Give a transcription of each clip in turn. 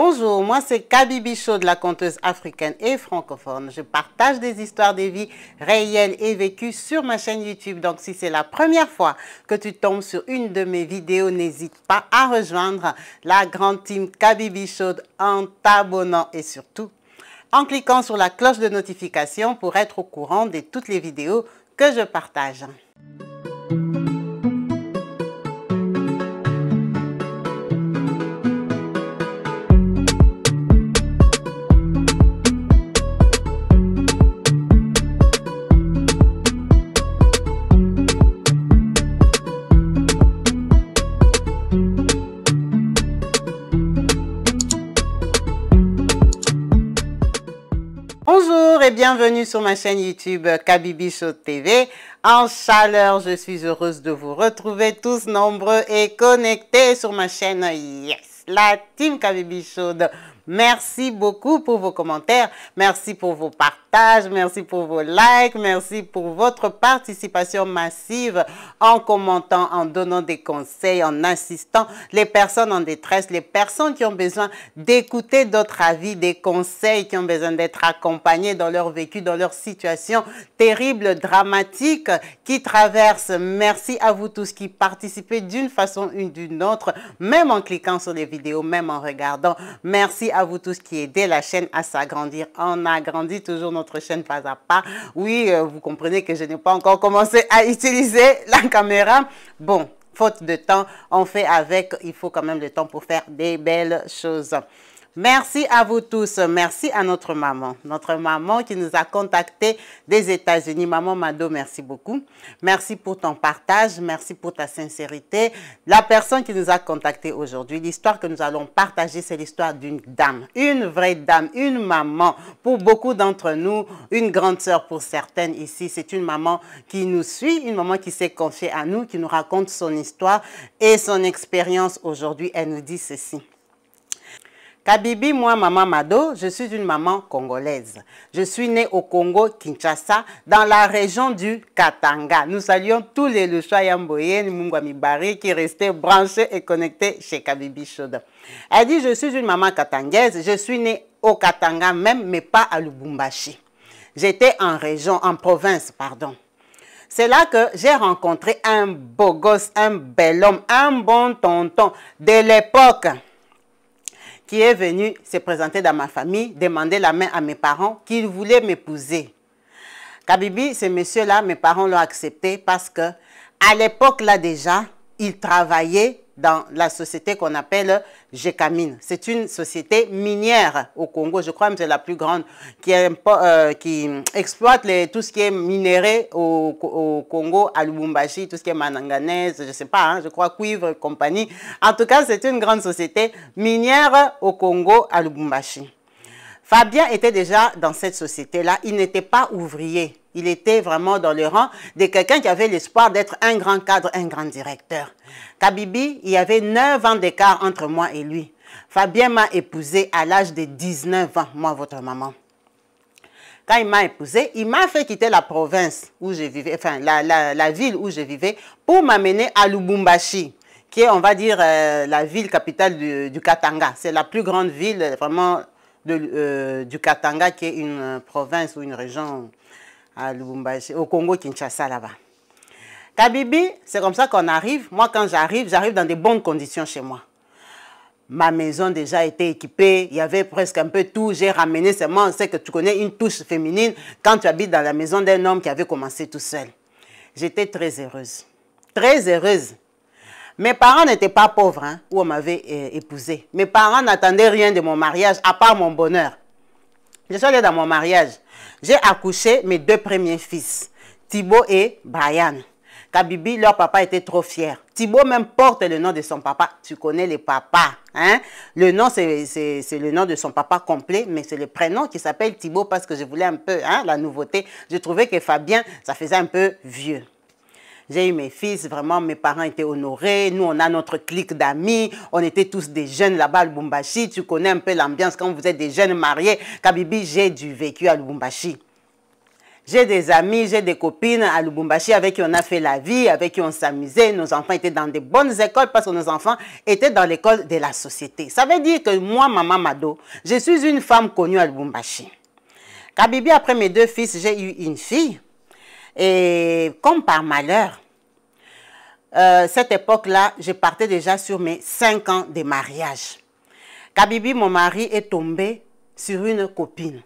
Bonjour, moi c'est Kabibi Show de la conteuse africaine et francophone. Je partage des histoires de vie réelles et vécues sur ma chaîne YouTube. Donc si c'est la première fois que tu tombes sur une de mes vidéos, n'hésite pas à rejoindre la grande team Kabibi Show en t'abonnant et surtout en cliquant sur la cloche de notification pour être au courant de toutes les vidéos que je partage. Bonjour et bienvenue sur ma chaîne YouTube Kabibi Show TV. En chaleur, je suis heureuse de vous retrouver tous nombreux et connectés sur ma chaîne. Yes, la team Kabibi Show. Merci beaucoup pour vos commentaires, merci pour vos partages, merci pour vos likes, merci pour votre participation massive en commentant, en donnant des conseils, en assistant les personnes en détresse, les personnes qui ont besoin d'écouter d'autres avis, des conseils, qui ont besoin d'être accompagnés dans leur vécu, dans leur situation terrible, dramatique qui traverse. Merci à vous tous qui participez d'une façon ou d'une autre, même en cliquant sur les vidéos, même en regardant. Merci à vous tous qui aidez la chaîne à s'agrandir. On agrandit toujours notre chaîne pas à pas. Oui, vous comprenez que je n'ai pas encore commencé à utiliser la caméra. Bon, faute de temps, on fait avec. Il faut quand même le temps pour faire des belles choses. Merci à vous tous. Merci à notre maman qui nous a contactés des États-Unis. Maman Mado, merci beaucoup. Merci pour ton partage. Merci pour ta sincérité. La personne qui nous a contactés aujourd'hui, l'histoire que nous allons partager, c'est l'histoire d'une dame, une vraie dame, une maman. Pour beaucoup d'entre nous, une grande sœur pour certaines ici. C'est une maman qui nous suit, une maman qui s'est confiée à nous, qui nous raconte son histoire et son expérience aujourd'hui. Elle nous dit ceci. Kabibi, moi, maman Mado, je suis une maman congolaise. Je suis née au Congo, Kinshasa, dans la région du Katanga. Nous saluons tous les Luchois Yamboye, Mungwami Bari, qui restaient branchés et connectés chez Kabibi Show. Elle dit, je suis une maman katangaise. Je suis née au Katanga même, mais pas à Lubumbashi. J'étais en région, en province, pardon. C'est là que j'ai rencontré un beau gosse, un bel homme, un bon tonton de l'époque, qui est venu se présenter dans ma famille, demander la main à mes parents, qu'il voulait m'épouser. Kabibi, ce monsieur-là, mes parents l'ont accepté parce que à l'époque là déjà, il travaillait dans la société qu'on appelle Gécamine. C'est une société minière au Congo, je crois que c'est la plus grande, qui exploite tout ce qui est minéré au Congo, à Lubumbashi, tout ce qui est manganèse, je ne sais pas, hein, je crois cuivre et compagnie. En tout cas, c'est une grande société minière au Congo, à Lubumbashi. Fabien était déjà dans cette société-là, il n'était pas ouvrier. Il était vraiment dans le rang de quelqu'un qui avait l'espoir d'être un grand cadre, un grand directeur. Kabibi, il y avait 9 ans d'écart entre moi et lui. Fabien m'a épousé à l'âge de 19 ans, moi, votre maman. Quand il m'a épousé, il m'a fait quitter la province où je vivais, enfin la ville où je vivais, pour m'amener à Lubumbashi, qui est, on va dire, la ville capitale du Katanga. C'est la plus grande ville, vraiment, du Katanga, qui est une province ou une région à Lubumbashi, au Congo-Kinshasa là-bas. Kabibi, c'est comme ça qu'on arrive. Moi, quand j'arrive dans de bonnes conditions chez moi. Ma maison déjà était équipée, il y avait presque un peu tout. J'ai ramené seulement, c'est que tu connais une touche féminine quand tu habites dans la maison d'un homme qui avait commencé tout seul. J'étais très heureuse. Très heureuse. Mes parents n'étaient pas pauvres, hein, où on m'avait épousé. Mes parents n'attendaient rien de mon mariage, à part mon bonheur. Je suis allée dans mon mariage. J'ai accouché mes 2 premiers fils, Thibaut et Brian. Kabibi, leur papa était trop fier. Thibaut même porte le nom de son papa. Tu connais les papas. Hein? Le nom, c'est le nom de son papa complet, mais c'est le prénom qui s'appelle Thibaut parce que je voulais un peu la nouveauté. Je trouvais que Fabien, ça faisait un peu vieux. J'ai eu mes fils, vraiment, mes parents étaient honorés. Nous, on a notre clique d'amis. On était tous des jeunes là-bas à Lubumbashi. Tu connais un peu l'ambiance quand vous êtes des jeunes mariés. Kabibi, j'ai du vécu à Lubumbashi. J'ai des amis, j'ai des copines à Lubumbashi avec qui on a fait la vie, avec qui on s'amusait. Nos enfants étaient dans de bonnes écoles parce que nos enfants étaient dans l'école de la société. Ça veut dire que moi, Maman Mado, je suis une femme connue à Lubumbashi. Kabibi, après mes 2 fils, j'ai eu une fille. Et comme par malheur, cette époque-là, je partais déjà sur mes 5 ans de mariage. Kabibi, mon mari, est tombé sur une copine.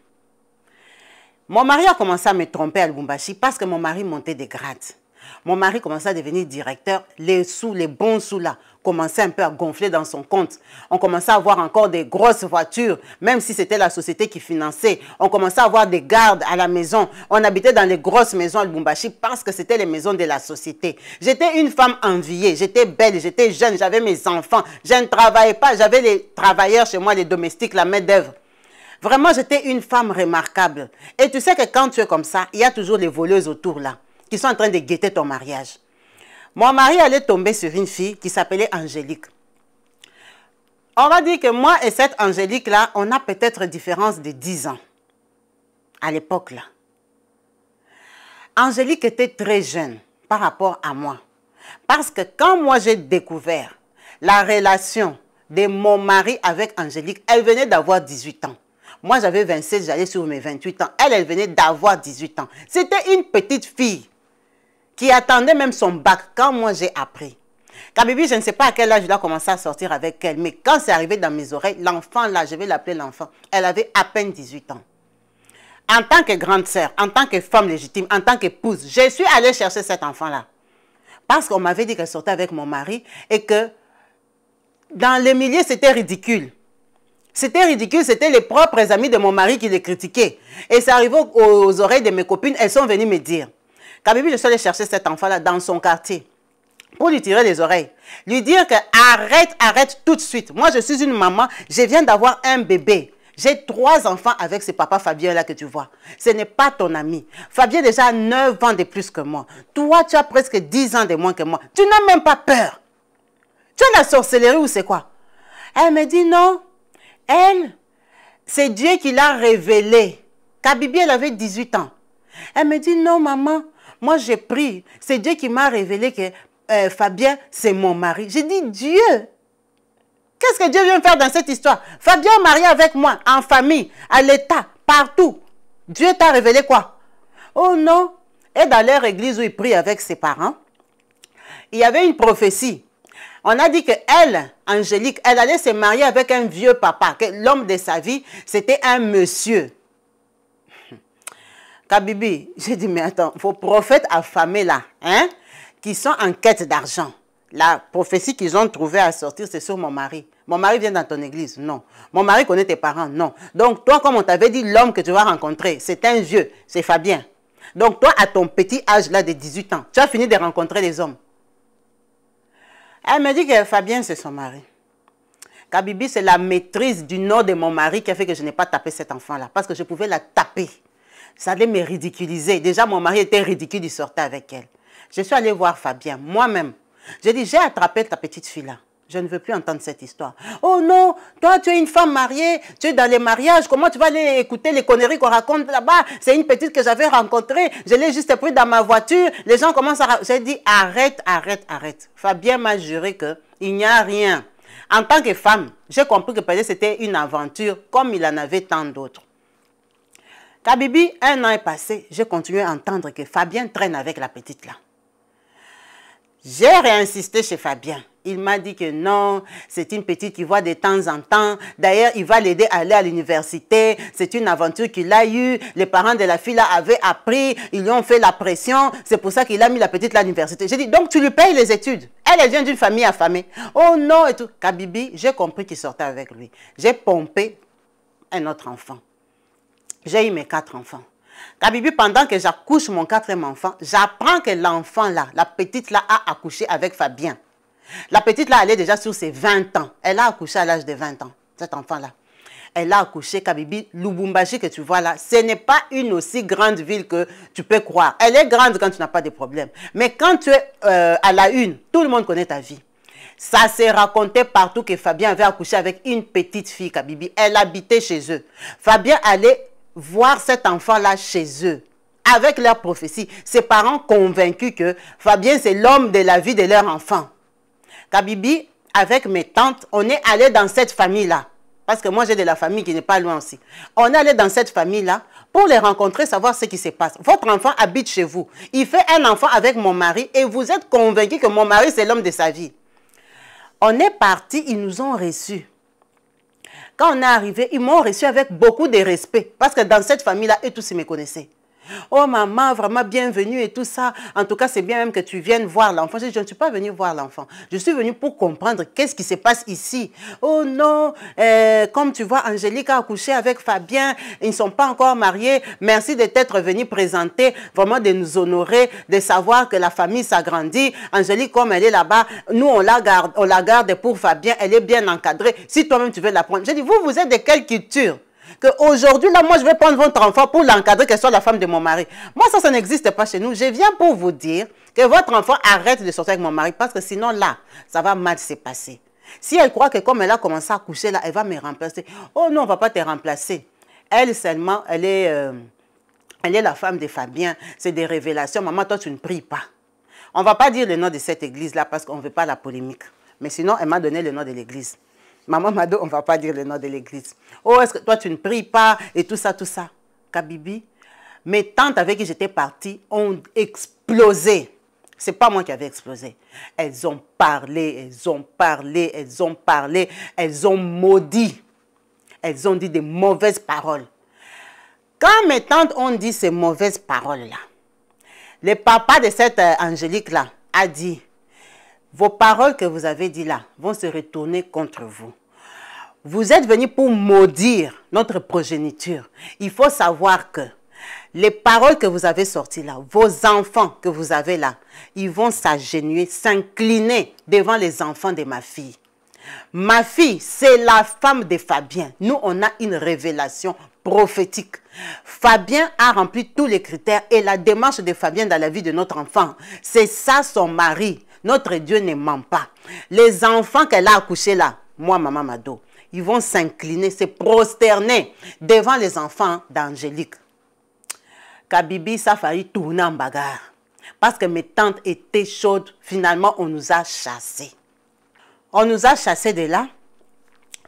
Mon mari a commencé à me tromper à Lubumbashi parce que mon mari montait des grades. Mon mari commençait à devenir directeur. Les sous, les bons sous là, commençaient un peu à gonfler dans son compte. On commençait à avoir encore des grosses voitures, même si c'était la société qui finançait. On commençait à avoir des gardes à la maison. On habitait dans les grosses maisons à Lubumbashi parce que c'était les maisons de la société. J'étais une femme enviée, j'étais belle, j'étais jeune, j'avais mes enfants. Je ne travaillais pas, j'avais les travailleurs chez moi, les domestiques, la main-d'œuvre. Vraiment, j'étais une femme remarquable. Et tu sais que quand tu es comme ça, il y a toujours les voleuses autour là, qui sont en train de guetter ton mariage. Mon mari allait tomber sur une fille qui s'appelait Angélique. On va dire que moi et cette Angélique-là, on a peut-être différence de 10 ans. À l'époque là. Angélique était très jeune par rapport à moi. Parce que quand moi j'ai découvert la relation de mon mari avec Angélique, elle venait d'avoir 18 ans. Moi, j'avais 27, j'allais sur mes 28 ans. Elle venait d'avoir 18 ans. C'était une petite fille qui attendait même son bac quand moi j'ai appris. Kabibi, je ne sais pas à quel âge il a commencé à sortir avec elle, mais quand c'est arrivé dans mes oreilles, l'enfant là, je vais l'appeler l'enfant, elle avait à peine 18 ans. En tant que grande sœur, en tant que femme légitime, en tant qu'épouse, je suis allée chercher cet enfant-là. Parce qu'on m'avait dit qu'elle sortait avec mon mari et que dans les milieux, c'était ridicule. C'était ridicule, c'était les propres amis de mon mari qui les critiquaient. Et c'est arrivé aux oreilles de mes copines, elles sont venues me dire. Kabibi, je suis allée chercher cet enfant-là dans son quartier pour lui tirer les oreilles. Lui dire que arrête tout de suite. Moi, je suis une maman, je viens d'avoir un bébé. J'ai 3 enfants avec ce papa Fabien-là que tu vois. Ce n'est pas ton ami. Fabien déjà a 9 ans de plus que moi. Toi, tu as presque 10 ans de moins que moi. Tu n'as même pas peur. Tu as la sorcellerie ou c'est quoi? Elle me dit non. Elle, c'est Dieu qui l'a révélé. Kabibi, elle avait 18 ans. Elle me dit, non, maman, moi j'ai pris. C'est Dieu qui m'a révélé que Fabien, c'est mon mari. J'ai dit, Dieu, qu'est-ce que Dieu vient faire dans cette histoire? Fabien est marié avec moi, en famille, à l'État, partout. Dieu t'a révélé quoi? Oh non. Et dans leur église où il prie avec ses parents, il y avait une prophétie. On a dit qu'elle, Angélique, elle allait se marier avec un vieux papa, que l'homme de sa vie, c'était un monsieur. Kabibi, j'ai dit, mais attends, vos prophètes affamés là, hein, qui sont en quête d'argent, la prophétie qu'ils ont trouvée à sortir, c'est sur mon mari. Mon mari vient dans ton église? Non. Mon mari connaît tes parents? Non. Donc toi, comme on t'avait dit, l'homme que tu vas rencontrer, c'est un vieux, c'est Fabien. Donc toi, à ton petit âge là de 18 ans, tu as fini de rencontrer les hommes. Elle me dit que Fabien, c'est son mari. Kabibi, c'est la maîtrise du nom de mon mari qui a fait que je n'ai pas tapé cet enfant-là. Parce que je pouvais la taper. Ça allait me ridiculiser. Déjà, mon mari était ridicule, il sortait avec elle. Je suis allée voir Fabien, moi-même. J'ai dit, j'ai attrapé ta petite fille-là. Je ne veux plus entendre cette histoire. Oh non, toi, tu es une femme mariée, tu es dans les mariages. Comment tu vas aller écouter les conneries qu'on raconte là-bas? C'est une petite que j'avais rencontrée. Je l'ai juste pris dans ma voiture. Les gens commencent à... J'ai dit, arrête. Fabien m'a juré qu'il n'y a rien. En tant que femme, j'ai compris que peut-être c'était une aventure comme il en avait tant d'autres. Kabibi, 1 an est passé. J'ai continué à entendre que Fabien traîne avec la petite là. J'ai réinsisté chez Fabien. Il m'a dit que non, c'est une petite qui voit de temps en temps. D'ailleurs, il va l'aider à aller à l'université. C'est une aventure qu'il a eue. Les parents de la fille là avaient appris. Ils lui ont fait la pression. C'est pour ça qu'il a mis la petite à l'université. J'ai dit, donc tu lui payes les études. Elle vient d'une famille affamée. Oh non, et tout. Kabibi, j'ai compris qu'il sortait avec lui. J'ai pompé un autre enfant. J'ai eu mes 4 enfants. Kabibi, pendant que j'accouche mon 4e enfant, j'apprends que l'enfant là, la petite là, a accouché avec Fabien. La petite là, elle est déjà sur ses 20 ans. Elle a accouché à l'âge de 20 ans, cet enfant-là. Elle a accouché, Kabibi. Lubumbashi que tu vois là, ce n'est pas une aussi grande ville que tu peux croire. Elle est grande quand tu n'as pas de problème. Mais quand tu es à la une, tout le monde connaît ta vie. Ça s'est raconté partout que Fabien avait accouché avec une petite fille, Kabibi. Elle habitait chez eux. Fabien allait voir cet enfant-là chez eux, avec leur prophétie, ses parents convaincus que Fabien, c'est l'homme de la vie de leur enfant. Kabibi, avec mes tantes, on est allé dans cette famille-là. Parce que moi, j'ai de la famille qui n'est pas loin aussi. On est allé dans cette famille-là pour les rencontrer, savoir ce qui se passe. Votre enfant habite chez vous. Il fait un enfant avec mon mari et vous êtes convaincus que mon mari, c'est l'homme de sa vie. On est parti, ils nous ont reçus. Quand on est arrivé, ils m'ont reçu avec beaucoup de respect. Parce que dans cette famille-là, eux tous, ils me connaissaient. Oh maman, vraiment bienvenue et tout ça. En tout cas, c'est bien même que tu viennes voir l'enfant. Je ne suis pas venue voir l'enfant. Je suis venue pour comprendre qu'est-ce qui se passe ici. Oh non, comme tu vois, Angélique a accouché avec Fabien. Ils ne sont pas encore mariés. Merci de t'être venu présenter, vraiment de nous honorer, de savoir que la famille s'agrandit. Angélique, comme elle est là-bas, nous, on la garde pour Fabien. Elle est bien encadrée. Si toi-même, tu veux la prendre. J'ai dit, vous êtes de quelle culture? Qu'aujourd'hui, là, moi, je vais prendre votre enfant pour l'encadrer, qu'elle soit la femme de mon mari. Moi, ça n'existe pas chez nous. Je viens pour vous dire que votre enfant arrête de sortir avec mon mari parce que sinon, là, ça va mal se passer. Si elle croit que comme elle a commencé à coucher, là, elle va me remplacer. Oh non, on ne va pas te remplacer. Elle seulement, elle est la femme de Fabien. C'est des révélations. Maman, toi, tu ne pries pas. On ne va pas dire le nom de cette église-là parce qu'on ne veut pas la polémique. Mais sinon, elle m'a donné le nom de l'église. Maman Mado, on ne va pas dire le nom de l'église. Oh, est-ce que toi, tu ne pries pas et tout ça, tout ça. Kabibi, mes tantes avec qui j'étais partie ont explosé. Ce n'est pas moi qui avais explosé. Elles ont parlé, elles ont parlé, elles ont parlé, elles ont maudit. Elles ont dit des mauvaises paroles. Quand mes tantes ont dit ces mauvaises paroles-là, le papa de cette Angélique-là a dit, vos paroles que vous avez dites là vont se retourner contre vous. Vous êtes venus pour maudire notre progéniture. Il faut savoir que les paroles que vous avez sorties là, vos enfants que vous avez là, ils vont s'agenouiller, s'incliner devant les enfants de ma fille. Ma fille, c'est la femme de Fabien. Nous, on a une révélation prophétique. Fabien a rempli tous les critères et la démarche de Fabien dans la vie de notre enfant, c'est ça son mari. Notre Dieu ne ment pas. Les enfants qu'elle a accouchés là, moi, Maman Mado, ils vont s'incliner, se prosterner devant les enfants d'Angélique. Kabibi, ça a failli tourner en bagarre. Parce que mes tantes étaient chaudes. Finalement, on nous a chassés. On nous a chassés de là.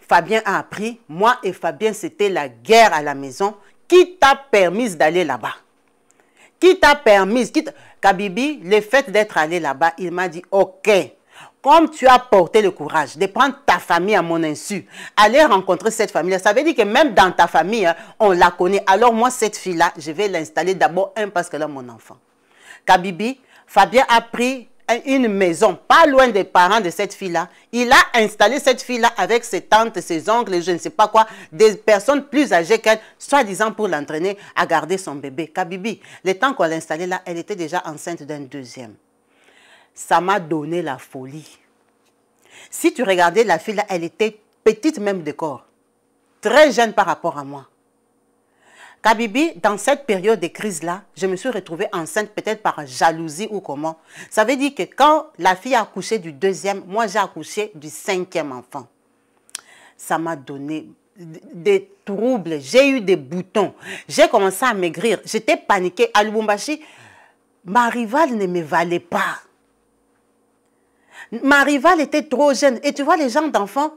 Fabien a appris. Moi et Fabien, c'était la guerre à la maison. Qui t'a permis d'aller là-bas? Qui t'a permis? Kabibi, le fait d'être allé là-bas, il m'a dit, ok, comme tu as porté le courage de prendre ta famille à mon insu, aller rencontrer cette famille-là, ça veut dire que même dans ta famille, hein, on la connaît. Alors moi, cette fille-là, je vais l'installer d'abord, parce que là, mon enfant. Kabibi, Fabien a pris une maison, pas loin des parents de cette fille-là. Il a installé cette fille-là avec ses tantes, ses oncles, je ne sais pas quoi, des personnes plus âgées qu'elle, soi-disant pour l'entraîner à garder son bébé. Kabibi, le temps qu'on l'a installée là, elle était déjà enceinte d'un deuxième. Ça m'a donné la folie. Si tu regardais la fille là, elle était petite même de corps. Très jeune par rapport à moi. Kabibi, dans cette période de crise-là, je me suis retrouvée enceinte peut-être par jalousie ou comment. Ça veut dire que quand la fille a accouché du deuxième, moi j'ai accouché du cinquième enfant. Ça m'a donné des troubles, j'ai eu des boutons. J'ai commencé à maigrir, j'étais paniquée. À Lubumbashi, ma rivale ne me valait pas. Ma rivale était trop jeune. Et tu vois les gens d'enfants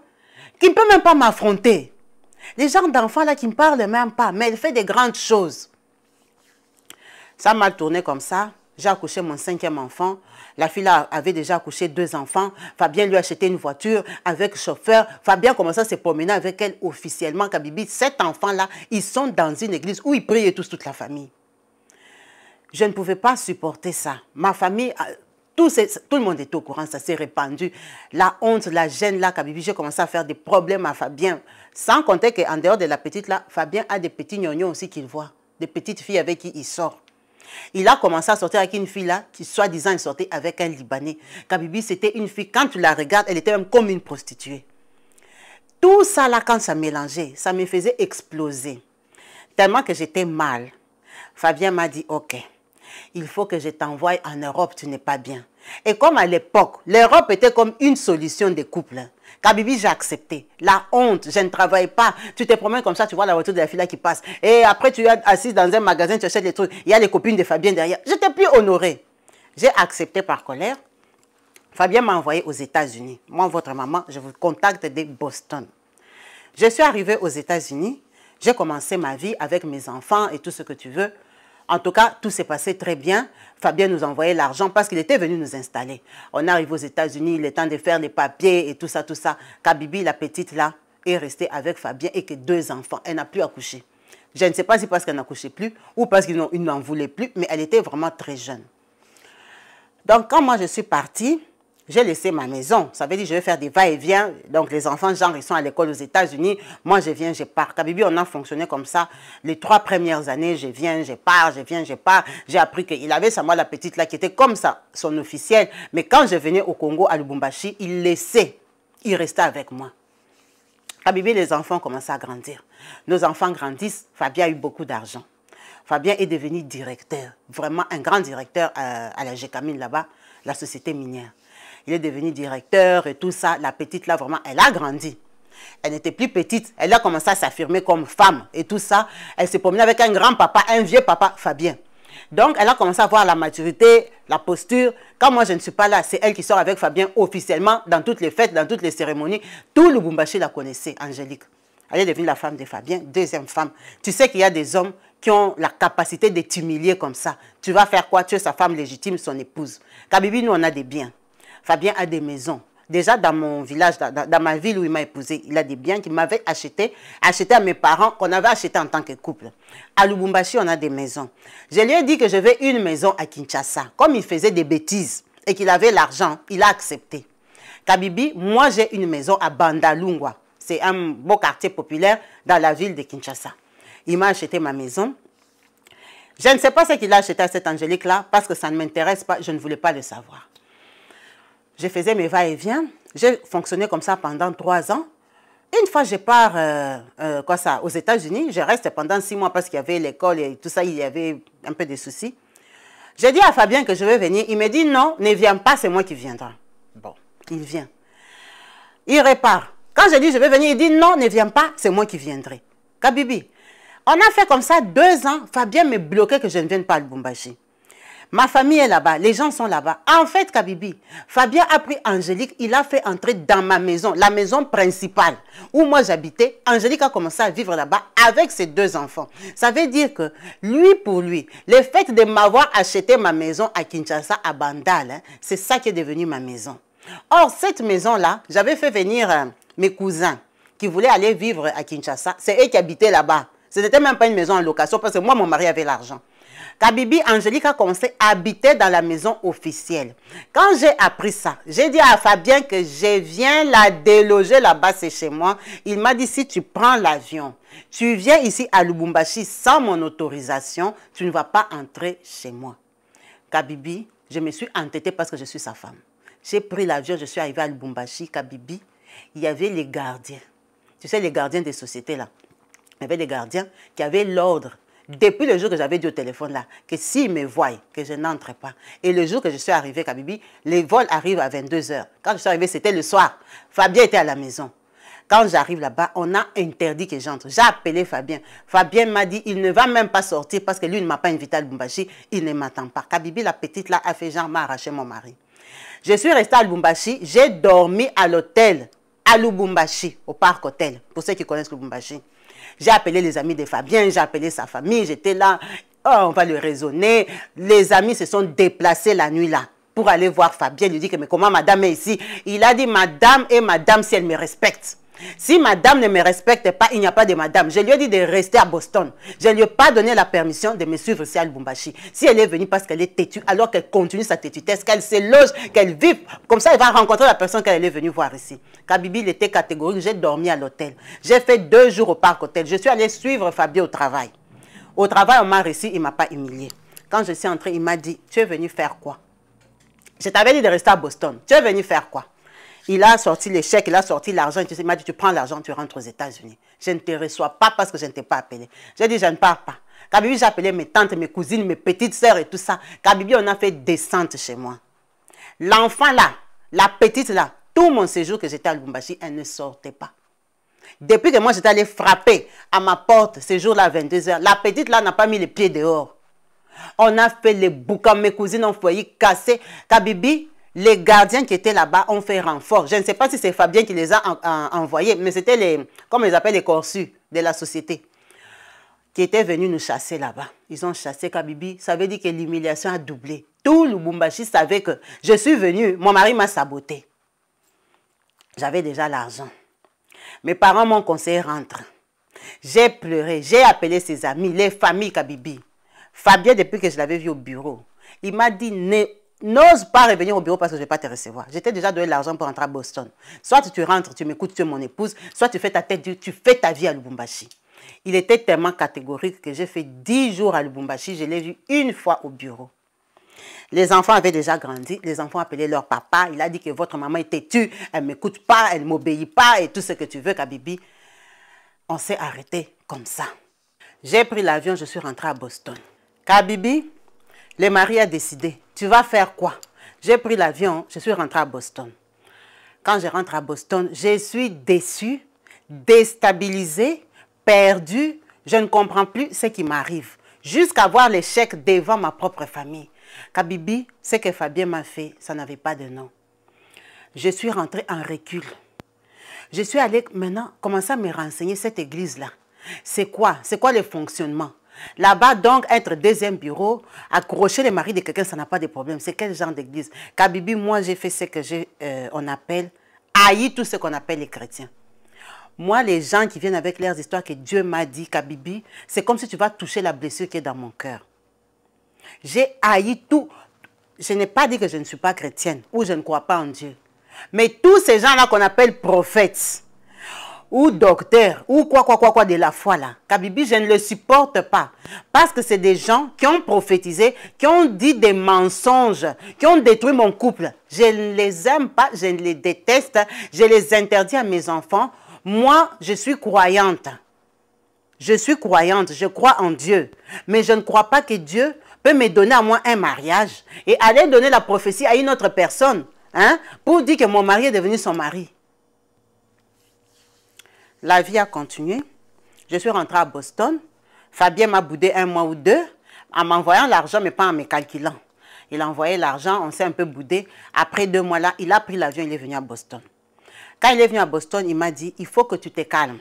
qui ne peuvent même pas m'affronter. Les gens d'enfants là qui ne parlent même pas, mais elle fait des grandes choses. Ça m'a tourné comme ça. J'ai accouché mon cinquième enfant. La fille là avait déjà accouché 2 enfants. Fabien lui a acheté une voiture avec chauffeur. Fabien commençait à se promener avec elle officiellement. Kabibi, 7 enfants là, ils sont dans une église où ils prient tous, toute la famille. Je ne pouvais pas supporter ça. Ma famille... Tout le monde était au courant, ça s'est répandu. La honte, la gêne, là, Kabibi, j'ai commencé à faire des problèmes à Fabien. Sans compter qu'en dehors de la petite, là, Fabien a des petits gnognons aussi qu'il voit. Des petites filles avec qui il sort. Il a commencé à sortir avec une fille, là, qui, soi-disant, il sortait avec un Libanais. Kabibi, c'était une fille, quand tu la regardes, elle était même comme une prostituée. Tout ça, là, quand ça mélangeait, ça me faisait exploser. Tellement que j'étais mal. Fabien m'a dit, ok. Il faut que je t'envoie en Europe, tu n'es pas bien. Et comme à l'époque, l'Europe était comme une solution de couple. Kabibi, j'ai accepté. La honte, je ne travaille pas. Tu te promènes comme ça, tu vois la voiture de la fille là qui passe. Et après, tu es assise dans un magasin, tu achètes les trucs. Il y a les copines de Fabien derrière. Je n'étais plus honorée. J'ai accepté par colère. Fabien m'a envoyé aux États-Unis. Moi, votre maman, je vous contacte de Boston. Je suis arrivée aux États-Unis. J'ai commencé ma vie avec mes enfants et tout ce que tu veux. En tout cas, tout s'est passé très bien. Fabien nous envoyait l'argent parce qu'il était venu nous installer. On arrive aux États-Unis, il est temps de faire les papiers et tout ça, tout ça. Kabibi, la petite là, est restée avec Fabien et que 2 enfants. Elle n'a plus accouché. Je ne sais pas si parce qu'elle n'accouchait plus ou parce qu'ils n'en voulaient plus, mais elle était vraiment très jeune. Donc, quand moi je suis partie, j'ai laissé ma maison. Ça veut dire que je vais faire des va-et-vient. Donc, les enfants, genre, ils sont à l'école aux États-Unis. Moi, je viens, je pars. Kabibi, on a fonctionné comme ça. Les 3 premières années, je viens, je pars, je viens, je pars. J'ai appris qu'il avait sa moi la petite là, qui était comme ça, son officiel. Mais quand je venais au Congo, à Lubumbashi, il laissait. Il restait avec moi. Kabibi, les enfants commençaient à grandir. Nos enfants grandissent. Fabien a eu beaucoup d'argent. Fabien est devenu directeur. Vraiment un grand directeur à la GECAMINE là-bas, la société minière. Il est devenu directeur et tout ça. La petite là, vraiment, elle a grandi. Elle n'était plus petite. Elle a commencé à s'affirmer comme femme et tout ça. Elle se promenait avec un grand papa, un vieux papa, Fabien. Donc, elle a commencé à voir la maturité, la posture. Quand moi, je ne suis pas là, c'est elle qui sort avec Fabien officiellement dans toutes les fêtes, dans toutes les cérémonies. Tout le Lubumbashi la connaissait, Angélique. Elle est devenue la femme de Fabien, deuxième femme. Tu sais qu'il y a des hommes qui ont la capacité de t'humilier comme ça. Tu vas faire quoi? Tu es sa femme légitime, son épouse. Kabibi, nous, on a des biens. Fabien a des maisons. Déjà, dans mon village, dans ma ville où il m'a épousé, il a des biens qu'il m'avait achetés à mes parents, qu'on avait achetés en tant que couple. À Lubumbashi, on a des maisons. Je lui ai dit que je veux une maison à Kinshasa. Comme il faisait des bêtises et qu'il avait l'argent, il a accepté. Kabibi, moi, j'ai une maison à Bandalungwa. C'est un beau quartier populaire dans la ville de Kinshasa. Il m'a acheté ma maison. Je ne sais pas ce qu'il a acheté à cette Angélique-là parce que ça ne m'intéresse pas, je ne voulais pas le savoir. Je faisais mes va-et-vient. J'ai fonctionné comme ça pendant 3 ans. Une fois, je pars aux États-Unis. Je reste pendant 6 mois parce qu'il y avait l'école et tout ça. Il y avait un peu de soucis. J'ai dit à Fabien que je vais venir. Il me dit non, ne viens pas, c'est moi qui viendrai. Bon, il vient. Il repart. Quand je dis je vais venir, il dit non, ne viens pas, c'est moi qui viendrai. Kabibi, on a fait comme ça 2 ans. Fabien me bloquait que je ne vienne pas à Lubumbashi. Ma famille est là-bas, les gens sont là-bas. En fait, Kabibi, Fabien a pris Angélique, il a fait entrer dans ma maison, la maison principale où moi j'habitais. Angélique a commencé à vivre là-bas avec ses 2 enfants. Ça veut dire que lui, pour lui, le fait de m'avoir acheté ma maison à Kinshasa, à Bandal, hein, c'est ça qui est devenu ma maison. Or, cette maison-là, j'avais fait venir mes cousins qui voulaient aller vivre à Kinshasa. C'est eux qui habitaient là-bas. Ce n'était même pas une maison en location parce que moi, mon mari avait l'argent. Kabibi, Angélique a commencé à habiter dans la maison officielle. Quand j'ai appris ça, j'ai dit à Fabien que je viens la déloger là-bas, c'est chez moi. Il m'a dit, si tu prends l'avion, tu viens ici à Lubumbashi sans mon autorisation, tu ne vas pas entrer chez moi. Kabibi, je me suis entêtée parce que je suis sa femme. J'ai pris l'avion, je suis arrivée à Lubumbashi, Kabibi. Il y avait les gardiens. Tu sais, les gardiens des sociétés là. Il y avait des gardiens qui avaient l'ordre. Depuis le jour que j'avais dit au téléphone là, que s'ils me voient, que je n'entre pas. Et le jour que je suis arrivée, Kabibi, les vols arrivent à 22 h. Quand je suis arrivée, c'était le soir. Fabien était à la maison. Quand j'arrive là-bas, on a interdit que j'entre. J'ai appelé Fabien. Fabien m'a dit, il ne va même pas sortir parce que lui ne m'a pas invité à Lubumbashi. Il ne m'attend pas. Kabibi, la petite là, a fait genre, m'a arraché mon mari. Je suis restée à Lubumbashi. J'ai dormi à l'hôtel, à Lubumbashi, au parc hôtel, pour ceux qui connaissent Lubumbashi. J'ai appelé les amis de Fabien, j'ai appelé sa famille, j'étais là, oh, on va le raisonner. Les amis se sont déplacés la nuit là pour aller voir Fabien. Il lui dit que mais comment madame est ici? Il a dit madame et madame si elle me respecte. Si madame ne me respecte pas, il n'y a pas de madame. Je lui ai dit de rester à Boston. Je ne lui ai pas donné la permission de me suivre ici à Lubumbashi. Si elle est venue parce qu'elle est têtue, alors qu'elle continue sa têtutesse, qu'elle se loge, qu'elle vive, comme ça elle va rencontrer la personne qu'elle est venue voir ici. Kabibi, il était catégorique, j'ai dormi à l'hôtel. J'ai fait 2 jours au parc hôtel. Je suis allée suivre Fabien au travail. Au travail, on m'a reçu, il ne m'a pas humilié. Quand je suis entrée, il m'a dit, tu es venu faire quoi? Je t'avais dit de rester à Boston. Tu es venu faire quoi? Il a sorti les chèques, il a sorti l'argent. Il m'a dit, tu prends l'argent, tu rentres aux États-Unis. Je ne te reçois pas parce que je ne t'ai pas appelé. J'ai dit, je ne pars pas. Kabibi, j'ai appelé mes tantes, mes cousines, mes petites sœurs et tout ça. Kabibi, on a fait descente chez moi. L'enfant là, la petite là, tout mon séjour que j'étais à Lubumbashi, elle ne sortait pas. Depuis que moi, j'étais allée frapper à ma porte, ce jour-là, à 22 h, la petite là n'a pas mis les pieds dehors. On a fait les boucans, mes cousines ont foyer cassé. Kabibi, les gardiens qui étaient là-bas ont fait renfort. Je ne sais pas si c'est Fabien qui les a envoyés, mais c'était les, comme ils appellent les corsus de la société, qui étaient venus nous chasser là-bas. Ils ont chassé Kabibi. Ça veut dire que l'humiliation a doublé. Tout Lubumbashi savait que je suis venue. Mon mari m'a saboté. J'avais déjà l'argent. Mes parents m'ont conseillé rentre. J'ai pleuré. J'ai appelé ses amis, les familles Kabibi. Fabien, depuis que je l'avais vu au bureau, il m'a dit, n'ose pas revenir au bureau parce que je ne vais pas te recevoir. J'étais déjà donné l'argent pour rentrer à Boston. Soit tu rentres, tu m'écoutes, tu es mon épouse, soit tu fais ta tête, tu fais ta vie à Lubumbashi. Il était tellement catégorique que j'ai fait 10 jours à Lubumbashi. Je l'ai vu une fois au bureau. Les enfants avaient déjà grandi. Les enfants appelaient leur papa. Il a dit que votre maman est têtue. Elle ne m'écoute pas, elle ne m'obéit pas et tout ce que tu veux, Kabibi. On s'est arrêté comme ça. J'ai pris l'avion, je suis rentrée à Boston. Kabibi, le mari a décidé. Tu vas faire quoi? J'ai pris l'avion, je suis rentrée à Boston. Quand je rentre à Boston, je suis déçue, déstabilisée, perdue. Je ne comprends plus ce qui m'arrive. Jusqu'à voir l'échec devant ma propre famille. Kabibi, ce que Fabien m'a fait, ça n'avait pas de nom. Je suis rentrée en recul. Je suis allée maintenant commencer à me renseigner cette église-là. C'est quoi? C'est quoi le fonctionnement? Là-bas, donc, être deuxième bureau, accrocher les maris de quelqu'un, ça n'a pas de problème. C'est quel genre d'église? Kabibi, moi, j'ai fait ce que on appelle, haï tout ce qu'on appelle les chrétiens. Moi, les gens qui viennent avec leurs histoires que Dieu m'a dit, Kabibi, c'est comme si tu vas toucher la blessure qui est dans mon cœur. J'ai haï tout. Je n'ai pas dit que je ne suis pas chrétienne ou je ne crois pas en Dieu. Mais tous ces gens-là qu'on appelle prophètes ou docteurs ou quoi de la foi là, Kabibi, je ne le supporte pas. Parce que c'est des gens qui ont prophétisé, qui ont dit des mensonges, qui ont détruit mon couple. Je ne les aime pas, je les déteste, je les interdis à mes enfants. Moi, je suis croyante. Je suis croyante, je crois en Dieu. Mais je ne crois pas que Dieu peut me donner à moi un mariage et aller donner la prophétie à une autre personne, hein, pour dire que mon mari est devenu son mari. La vie a continué. Je suis rentrée à Boston. Fabien m'a boudé 1 mois ou 2 en m'envoyant l'argent, mais pas en me calculant. Il a envoyé l'argent, on s'est un peu boudé. Après 2 mois là, il a pris l'avion, il est venu à Boston. Quand il est venu à Boston, il m'a dit, il faut que tu te calmes.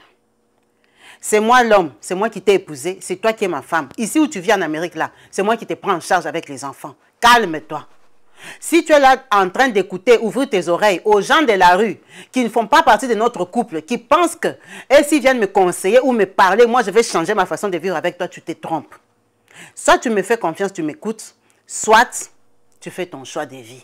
C'est moi l'homme, c'est moi qui t'ai épousé, c'est toi qui es ma femme. Ici où tu vis en Amérique, là, c'est moi qui te prends en charge avec les enfants. Calme-toi. Si tu es là en train d'écouter, ouvrir tes oreilles aux gens de la rue qui ne font pas partie de notre couple, qui pensent que, et s'ils viennent me conseiller ou me parler, moi je vais changer ma façon de vivre avec toi, tu te trompes. Soit tu me fais confiance, tu m'écoutes, soit tu fais ton choix de vie.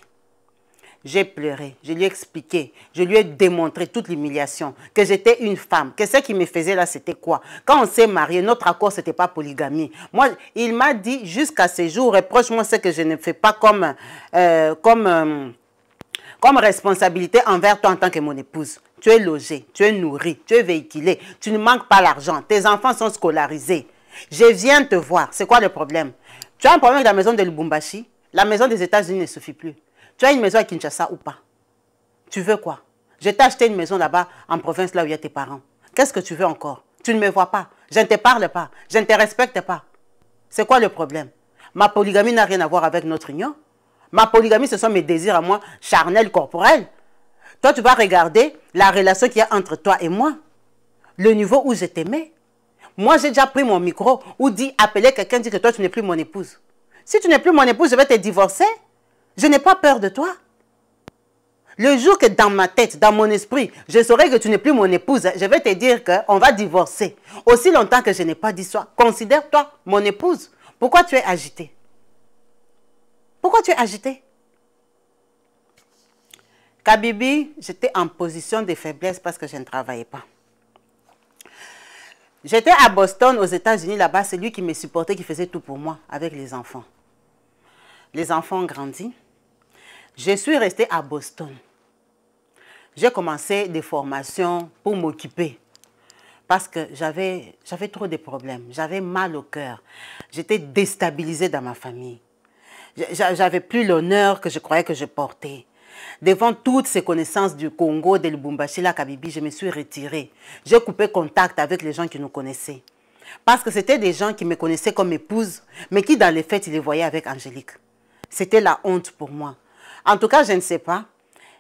J'ai pleuré, je lui ai expliqué, je lui ai démontré toute l'humiliation, que j'étais une femme, que ce qu'il me faisait là, c'était quoi? Quand on s'est marié, notre accord, c'était pas polygamie. Moi, il m'a dit, jusqu'à ce jour, reproche-moi ce que je ne fais pas comme responsabilité envers toi en tant que mon épouse. Tu es logée, tu es nourrie, tu es véhiculée, tu ne manques pas l'argent, tes enfants sont scolarisés. Je viens te voir, c'est quoi le problème? Tu as un problème avec la maison de Lubumbashi? La maison des États-Unis ne suffit plus. Tu as une maison à Kinshasa ou pas? Tu veux quoi? Je t'ai acheté une maison là-bas en province, là où il y a tes parents. Qu'est-ce que tu veux encore? Tu ne me vois pas. Je ne te parle pas. Je ne te respecte pas. C'est quoi le problème? Ma polygamie n'a rien à voir avec notre union. Ma polygamie, ce sont mes désirs à moi, charnels, corporels. Toi, tu vas regarder la relation qu'il y a entre toi et moi. Le niveau où je t'aimais. Moi, j'ai déjà pris mon micro ou dit, appeler quelqu'un, dire que toi, tu n'es plus mon épouse. Si tu n'es plus mon épouse, je vais te divorcer. Je n'ai pas peur de toi. Le jour que dans ma tête, dans mon esprit, je saurai que tu n'es plus mon épouse, je vais te dire qu'on va divorcer. Aussi longtemps que je n'ai pas dit ça, considère-toi mon épouse. Pourquoi tu es agitée? Pourquoi tu es agitée? Kabibi, j'étais en position de faiblesse parce que je ne travaillais pas. J'étais à Boston, aux États-Unis, là-bas, c'est lui qui me supportait, qui faisait tout pour moi, avec les enfants. Les enfants ont grandi. Je suis restée à Boston. J'ai commencé des formations pour m'occuper. Parce que j'avais trop de problèmes. J'avais mal au cœur. J'étais déstabilisée dans ma famille. J'avais plus l'honneur que je croyais que je portais. Devant toutes ces connaissances du Congo, de Lubumbashi, la Kabylie, je me suis retirée. J'ai coupé contact avec les gens qui nous connaissaient. Parce que c'était des gens qui me connaissaient comme épouse, mais qui dans les faits, ils les voyaient avec Angélique. C'était la honte pour moi. En tout cas, je ne sais pas.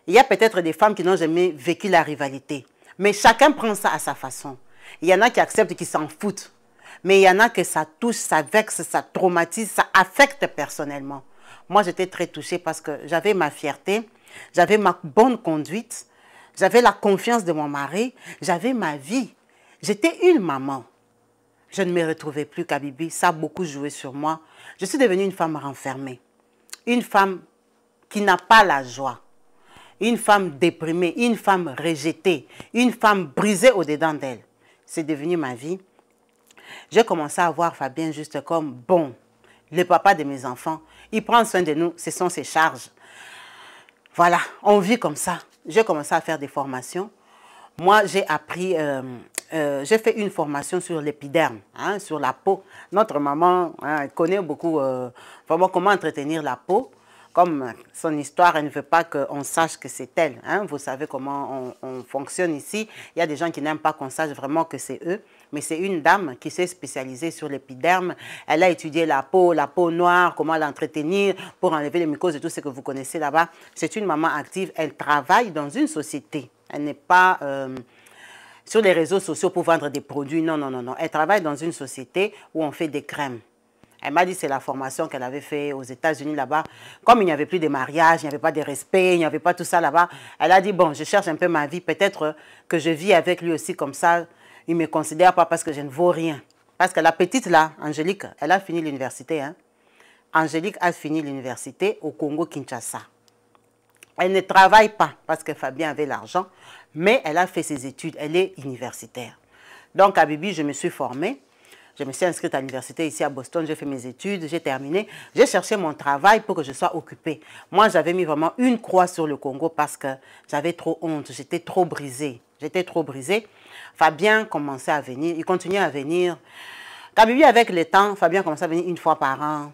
Il y a peut-être des femmes qui n'ont jamais vécu la rivalité. Mais chacun prend ça à sa façon. Il y en a qui acceptent, qui s'en foutent. Mais il y en a que ça touche, ça vexe, ça traumatise, ça affecte personnellement. Moi, j'étais très touchée parce que j'avais ma fierté, j'avais ma bonne conduite, j'avais la confiance de mon mari, j'avais ma vie. J'étais une maman. Je ne me retrouvais plus, Kabylie. Ça a beaucoup joué sur moi. Je suis devenue une femme renfermée. Une femme qui n'a pas la joie. Une femme déprimée, une femme rejetée, une femme brisée au-dedans d'elle. C'est devenu ma vie. J'ai commencé à voir Fabien juste comme, bon, le papa de mes enfants. Il prend soin de nous, ce sont ses charges. Voilà, on vit comme ça. J'ai commencé à faire des formations. Moi, j'ai appris, j'ai fait une formation sur l'épiderme, hein, sur la peau. Notre maman, hein, elle connaît beaucoup vraiment comment entretenir la peau. Comme son histoire, elle ne veut pas qu'on sache que c'est elle. Hein. Vous savez comment on fonctionne ici. Il y a des gens qui n'aiment pas qu'on sache vraiment que c'est eux. Mais c'est une dame qui s'est spécialisée sur l'épiderme. Elle a étudié la peau noire, comment l'entretenir pour enlever les mycoses et tout ce que vous connaissez là-bas. C'est une maman active. Elle travaille dans une société. Elle n'est pas sur les réseaux sociaux pour vendre des produits. Non, non, non, non. Elle travaille dans une société où on fait des crèmes. Elle m'a dit que c'est la formation qu'elle avait fait aux États-Unis là-bas. Comme il n'y avait plus de mariage, il n'y avait pas de respect, il n'y avait pas tout ça là-bas, elle a dit, bon, je cherche un peu ma vie, peut-être que je vis avec lui aussi comme ça. Il ne me considère pas parce que je ne vaux rien. Parce que la petite là, Angélique, elle a fini l'université. Hein. Angélique a fini l'université au Congo-Kinshasa. Elle ne travaille pas parce que Fabien avait l'argent, mais elle a fait ses études, elle est universitaire. Donc à Bibi, je me suis formée. Je me suis inscrite à l'université ici à Boston, j'ai fait mes études, j'ai terminé. J'ai cherché mon travail pour que je sois occupée. Moi, j'avais mis vraiment une croix sur le Congo parce que j'avais trop honte, j'étais trop brisée. J'étais trop brisée. Fabien commençait à venir, il continuait à venir. Kabylie, avec le temps, Fabien commençait à venir une fois par an.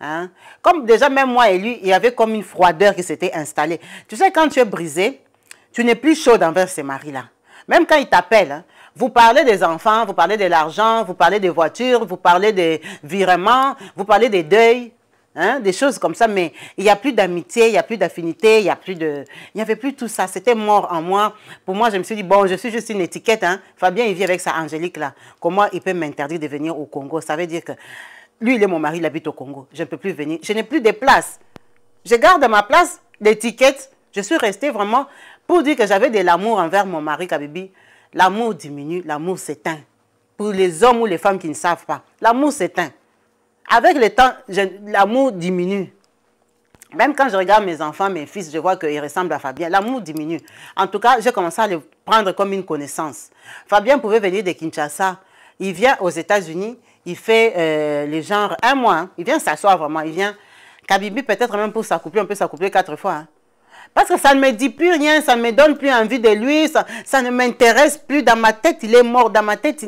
Hein? Comme déjà, même moi et lui, il y avait comme une froideur qui s'était installée. Tu sais, quand tu es brisé, tu n'es plus chaude envers ces maris-là. Même quand ils t'appellent, hein, vous parlez des enfants, vous parlez de l'argent, vous parlez des voitures, vous parlez des virements, vous parlez des deuils, hein, des choses comme ça, mais il n'y a plus d'amitié, il n'y a plus d'affinité, il n'y avait plus tout ça, c'était mort en moi. Pour moi, je me suis dit, bon, je suis juste une étiquette, hein. Fabien, il vit avec sa Angélique là. Comment il peut m'interdire de venir au Congo? Ça veut dire que lui, il est mon mari, il habite au Congo. Je ne peux plus venir, je n'ai plus de place. Je garde ma place, l'étiquette, je suis restée vraiment pour dire que j'avais de l'amour envers mon mari Kabylie. L'amour diminue, l'amour s'éteint. Pour les hommes ou les femmes qui ne savent pas, l'amour s'éteint. Avec le temps, l'amour diminue. Même quand je regarde mes enfants, mes fils, je vois qu'ils ressemblent à Fabien. L'amour diminue. En tout cas, j'ai commencé à le prendre comme une connaissance. Fabien pouvait venir de Kinshasa. Il vient aux États-Unis, il fait les genres un mois. Hein. Il vient s'asseoir vraiment. Il vient. Kabylie, peut-être même pour s'accoupler, on peut s'accoupler 4 fois. Hein. Parce que ça ne me dit plus rien, ça ne me donne plus envie de lui, ça ne m'intéresse plus. Dans ma tête, il est mort. Dans ma tête,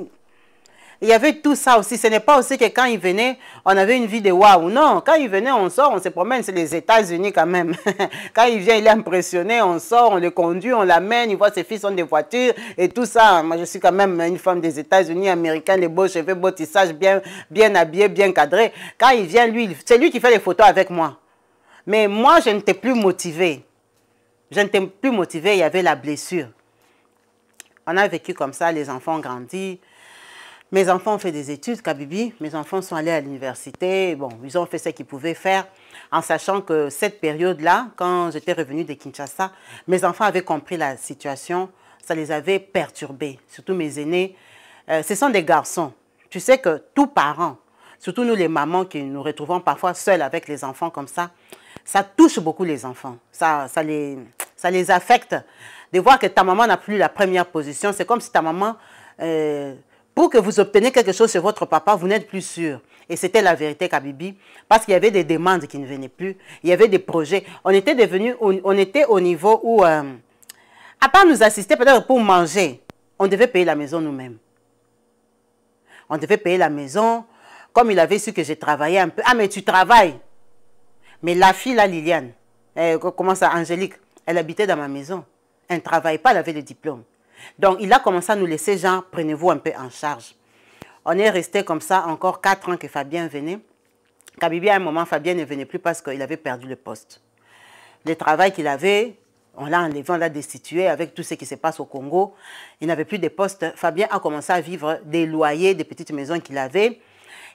il y avait tout ça aussi. Ce n'est pas aussi que quand il venait, on avait une vie de waouh. Non, quand il venait, on sort, on se promène. C'est les États-Unis quand même. Quand il vient, il est impressionné. On sort, on le conduit, on l'amène. Il voit ses fils ont des voitures et tout ça. Moi, je suis quand même une femme des États-Unis, américaine, les beaux cheveux, beau tissage, bien habillé, bien cadré. Quand il vient, lui, c'est lui qui fait les photos avec moi. Mais moi, je n'étais plus motivée. Je n'étais plus motivée, il y avait la blessure. On a vécu comme ça, les enfants ont grandi. Mes enfants ont fait des études, Kabylie. Mes enfants sont allés à l'université. Bon, ils ont fait ce qu'ils pouvaient faire, en sachant que cette période-là, quand j'étais revenue de Kinshasa, mes enfants avaient compris la situation. Ça les avait perturbés, surtout mes aînés. Ce sont des garçons. Tu sais que tous parents, surtout nous les mamans qui nous retrouvons parfois seuls avec les enfants comme ça touche beaucoup les enfants. Ça les affecte. De voir que ta maman n'a plus la première position, c'est comme si ta maman, pour que vous obteniez quelque chose chez votre papa, vous n'êtes plus sûr. Et c'était la vérité, Kabylie, parce qu'il y avait des demandes qui ne venaient plus, il y avait des projets. On était au niveau où, à part nous assister peut-être pour manger, on devait payer la maison nous-mêmes. On devait payer la maison, comme il avait su que j'ai travaillé un peu. Ah, mais tu travailles. Mais la fille, là, Liliane, comment ça, Angélique, elle habitait dans ma maison. Elle ne travaillait pas, elle avait le diplôme. Donc, il a commencé à nous laisser, genre, prenez-vous un peu en charge. On est resté comme ça encore 4 ans que Fabien venait. Kabibi, à un moment, Fabien ne venait plus parce qu'il avait perdu le poste. Le travail qu'il avait, on l'a enlevé, on l'a destitué avec tout ce qui se passe au Congo. Il n'avait plus de poste. Fabien a commencé à vivre des loyers, des petites maisons qu'il avait.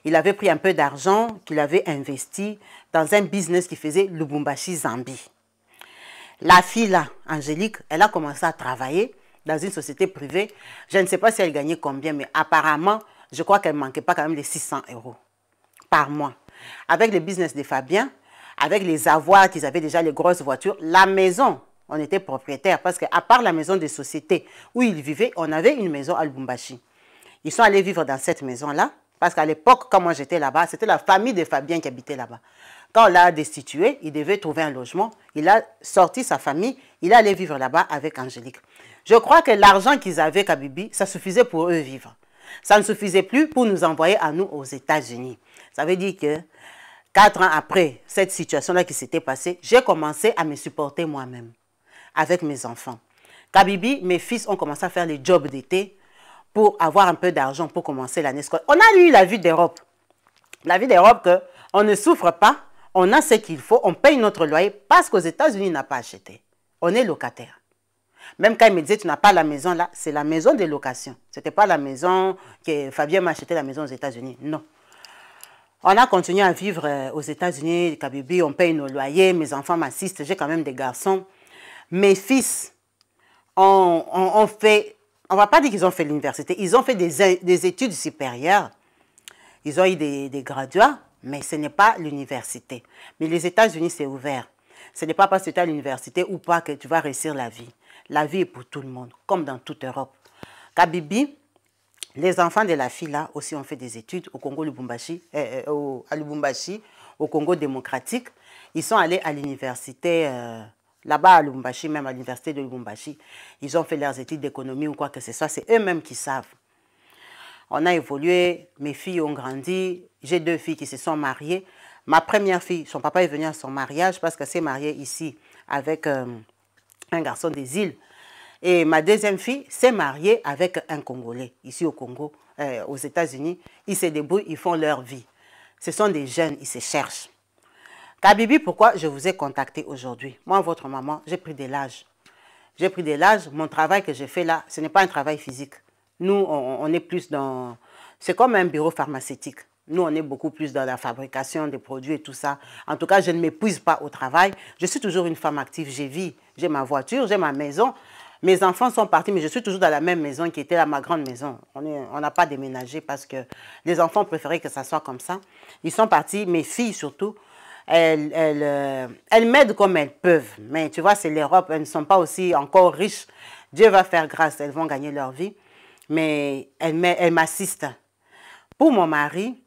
Il avait pris un peu d'argent qu'il avait investi dans un business qui faisait Lubumbashi, Zambie. La fille là, Angélique, elle a commencé à travailler dans une société privée. Je ne sais pas si elle gagnait combien, mais apparemment, je crois qu'elle ne manquait pas quand même les 600 € par mois. Avec le business de Fabien, avec les avoirs qu'ils avaient déjà, les grosses voitures, la maison, on était propriétaire parce qu'à part la maison de société où ils vivaient, on avait une maison à Lubumbashi. Ils sont allés vivre dans cette maison-là parce qu'à l'époque, quand moi j'étais là-bas, c'était la famille de Fabien qui habitait là-bas. Quand on l'a destitué, il devait trouver un logement. Il a sorti sa famille, il est allé vivre là-bas avec Angélique. Je crois que l'argent qu'ils avaient, Kabibi, ça suffisait pour eux vivre. Ça ne suffisait plus pour nous envoyer à nous aux États-Unis. Ça veut dire que 4 ans après cette situation-là qui s'était passée, j'ai commencé à me supporter moi-même avec mes enfants. Kabibi, mes fils ont commencé à faire les jobs d'été pour avoir un peu d'argent pour commencer l'année scolaire. On a eu la vie d'Europe. La vie d'Europe, qu'on ne souffre pas, on a ce qu'il faut, on paye notre loyer parce qu'aux États-Unis, on n'a pas acheté. On est locataire. Même quand il me disait, tu n'as pas la maison là, c'est la maison de location. Ce n'était pas la maison que Fabien m'a acheté, la maison aux États-Unis. Non. On a continué à vivre aux États-Unis, Kabibi, on paye nos loyers, mes enfants m'assistent, j'ai quand même des garçons. Mes fils ont fait, on ne va pas dire qu'ils ont fait l'université, ils ont fait des études supérieures. Ils ont eu des graduats, mais ce n'est pas l'université. Mais les États-Unis, c'est ouvert. Ce n'est pas parce que tu es à l'université ou pas que tu vas réussir la vie. La vie est pour tout le monde, comme dans toute Europe. Kabibi, les enfants de la fille là aussi ont fait des études au Congo Lubumbashi, à Lubumbashi, au Congo démocratique. Ils sont allés à l'université, là-bas à Lubumbashi, même à l'université de Lubumbashi. Ils ont fait leurs études d'économie ou quoi que ce soit. C'est eux-mêmes qui savent. On a évolué, mes filles ont grandi. J'ai 2 filles qui se sont mariées. Ma première fille, son papa est venu à son mariage parce qu'elle s'est mariée ici avec un garçon des îles. Et ma deuxième fille s'est mariée avec un Congolais, ici au Congo, aux États-Unis. Ils se débrouillent, ils font leur vie. Ce sont des jeunes, ils se cherchent. Kabibi, pourquoi je vous ai contacté aujourd'hui? Moi, votre maman, j'ai pris de l'âge. J'ai pris de l'âge. Mon travail que j'ai fait là, ce n'est pas un travail physique. Nous, on est plus dans... C'est comme un bureau pharmaceutique. Nous, on est beaucoup plus dans la fabrication des produits et tout ça. En tout cas, je ne m'épuise pas au travail. Je suis toujours une femme active. J'ai vie, j'ai ma voiture, j'ai ma maison. Mes enfants sont partis, mais je suis toujours dans la même maison qui était là, ma grande maison. On n'a pas déménagé parce que les enfants préféraient que ça soit comme ça. Ils sont partis, mes filles surtout. Elles m'aident comme elles peuvent. Mais tu vois, c'est l'Europe. Elles ne sont pas aussi encore riches. Dieu va faire grâce. Elles vont gagner leur vie. Mais elles m'assistent. Pour mon mari,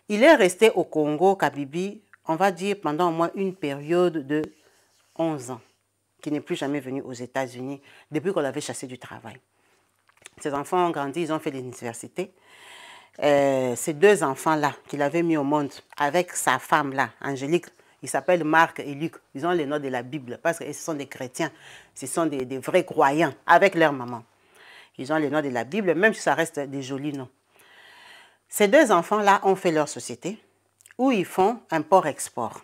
il est resté au Congo, Kabibi, on va dire pendant au moins une période de 11 ans, qui n'est plus jamais venu aux États-Unis depuis qu'on l'avait chassé du travail. Ses enfants ont grandi, ils ont fait l'université. Ces 2 enfants-là qu'il avait mis au monde avec sa femme-là, Angélique, ils s'appellent Marc et Luc. Ils ont les noms de la Bible parce que ce sont des chrétiens, ce sont des vrais croyants avec leur maman. Ils ont les noms de la Bible, même si ça reste des jolis noms. Ces 2 enfants-là ont fait leur société où ils font import-export.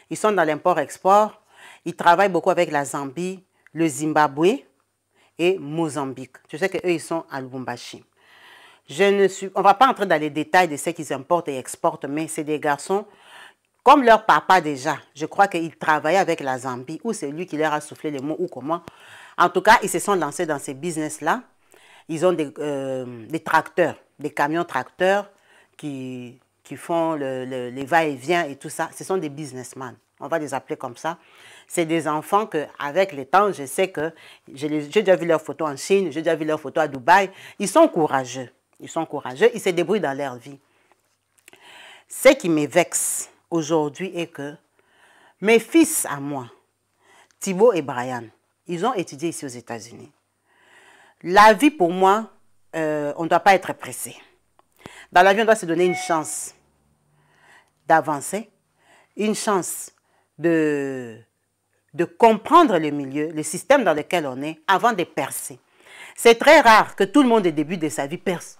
Ils sont dans l'import-export. Ils travaillent beaucoup avec la Zambie, le Zimbabwe et Mozambique. Je sais qu'eux, ils sont à Lubumbashi. On ne va pas entrer dans les détails de ce qu'ils importent et exportent, mais c'est des garçons, comme leur papa déjà. Je crois qu'ils travaillaient avec la Zambie, ou c'est lui qui leur a soufflé les mots, ou comment. En tout cas, ils se sont lancés dans ces business-là. Ils ont des tracteurs, des camions tracteurs qui font les va-et-vient et tout ça. Ce sont des businessmen. On va les appeler comme ça. C'est des enfants qu'avec le temps, je sais que j'ai déjà vu leurs photos en Chine, j'ai déjà vu leurs photos à Dubaï. Ils sont courageux. Ils sont courageux. Ils se débrouillent dans leur vie. Ce qui me vexe aujourd'hui est que mes fils à moi, Thibaut et Brian, ils ont étudié ici aux États-Unis. La vie, pour moi, on ne doit pas être pressé. Dans la vie, on doit se donner une chance d'avancer, une chance de de comprendre le milieu, le système dans lequel on est, avant de percer. C'est très rare que tout le monde au début de sa vie perce.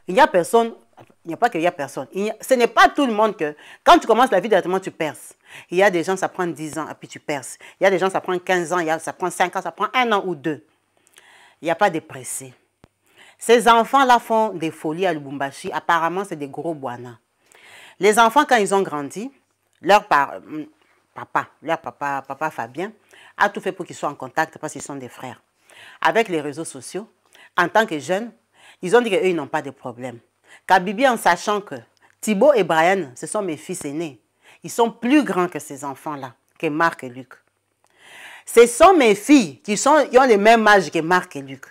Il n'y a personne, il n'y a pas qu'il y a personne. Ce n'est pas tout le monde que, quand tu commences la vie directement, tu perces. Il y a des gens, ça prend 10 ans, et puis tu perces. Il y a des gens, ça prend 15 ans, ça prend 5 ans, ça prend 1 an ou 2. Il n'y a pas de pressé. Ces enfants-là font des folies à Lubumbashi. Apparemment, c'est des gros boinas. Les enfants, quand ils ont grandi, leur papa Fabien, a tout fait pour qu'ils soient en contact parce qu'ils sont des frères. Avec les réseaux sociaux, en tant que jeunes, ils ont dit qu'eux, ils n'ont pas de problème. Kabibi, en sachant que Thibaut et Brian, ce sont mes fils aînés, ils sont plus grands que ces enfants-là, que Marc et Luc. Ce sont mes filles qui ont le même âge que Marc et Luc.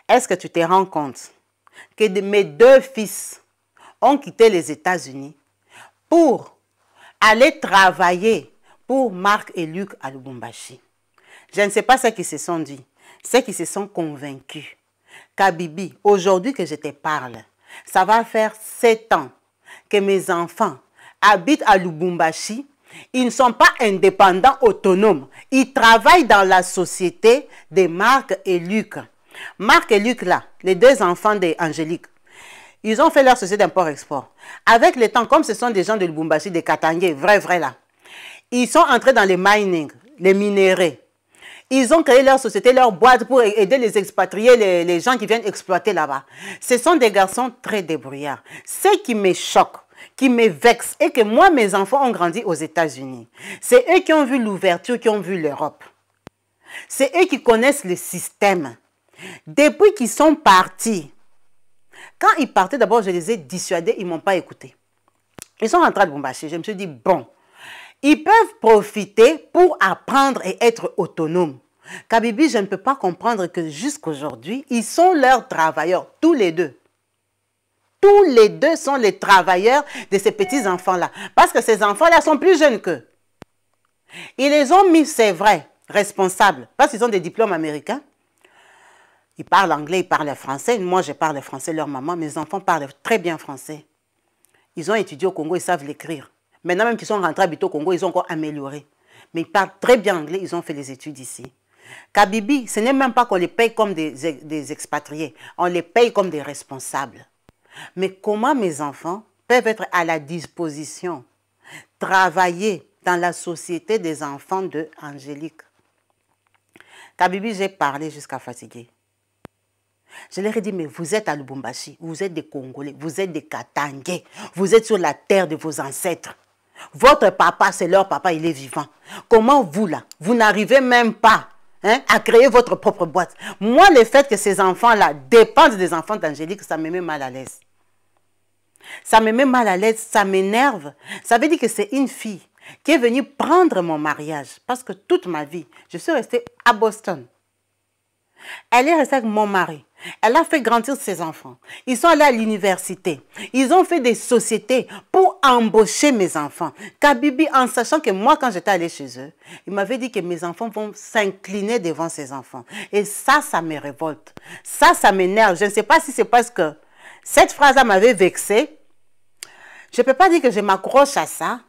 Est-ce que tu te rends compte que mes 2 fils ont quitté les États-Unis pour aller travailler pour Marc et Luc à Lubumbashi? Je ne sais pas ce qu'ils se sont dit, c'est qu'ils se sont convaincus. Kabibi, aujourd'hui que je te parle, ça va faire 7 ans que mes enfants habitent à Lubumbashi. Ils ne sont pas indépendants, autonomes. Ils travaillent dans la société de Marc et Luc. Marc et Luc, là, les 2 enfants d'Angélique, ils ont fait leur société d'import-export. Avec le temps, comme ce sont des gens de Lubumbashi, des Katangais, vrai là, ils sont entrés dans les mining, les minéraux. Ils ont créé leur société, leur boîte pour aider les expatriés, les gens qui viennent exploiter là-bas. Ce sont des garçons très débrouillards. Ce qui me choque, qui me vexe, est que moi, mes enfants ont grandi aux États-Unis. C'est eux qui ont vu l'ouverture, qui ont vu l'Europe. C'est eux qui connaissent le système. Depuis qu'ils sont partis, quand ils partaient, d'abord, je les ai dissuadés, ils ne m'ont pas écouté. Ils sont rentrés à Lubumbashi. Je me suis dit, bon, ils peuvent profiter pour apprendre et être autonomes. Kabibi, je ne peux pas comprendre que jusqu'aujourd'hui, ils sont leurs travailleurs, tous les deux. Tous les deux sont les travailleurs de ces petits enfants-là. Parce que ces enfants-là sont plus jeunes qu'eux. Ils les ont mis, c'est vrai, responsables, parce qu'ils ont des diplômes américains. Ils parlent anglais, ils parlent français. Moi, je parle français, leur maman. Mes enfants parlent très bien français. Ils ont étudié au Congo, ils savent l'écrire. Maintenant, même qu'ils sont rentrés habiter au Congo, ils ont encore amélioré. Mais ils parlent très bien anglais, ils ont fait les études ici. Kabibi, ce n'est même pas qu'on les paye comme des expatriés. On les paye comme des responsables. Mais comment mes enfants peuvent être à la disposition, travailler dans la société des enfants de Angélique? Kabibi, j'ai parlé jusqu'à fatiguer. Je leur ai dit, mais vous êtes à Lubumbashi, vous êtes des Congolais, vous êtes des Katangais, vous êtes sur la terre de vos ancêtres. Votre papa, c'est leur papa, il est vivant. Comment vous, là, vous n'arrivez même pas à créer votre propre boîte? Moi, le fait que ces enfants-là dépendent des enfants d'Angélique, ça me met mal à l'aise. Ça me met mal à l'aise, ça m'énerve. Ça veut dire que c'est une fille qui est venue prendre mon mariage. Parce que toute ma vie, je suis restée à Boston. Elle est restée avec mon mari. Elle a fait grandir ses enfants. Ils sont allés à l'université. Ils ont fait des sociétés pour embaucher mes enfants. Kabibi, en sachant que moi, quand j'étais allée chez eux, ils m'avaient dit que mes enfants vont s'incliner devant ces enfants. Et ça me révolte. Ça m'énerve. Je ne sais pas si c'est parce que cette phrase-là m'avait vexée. Je ne peux pas dire que je m'accroche à ça.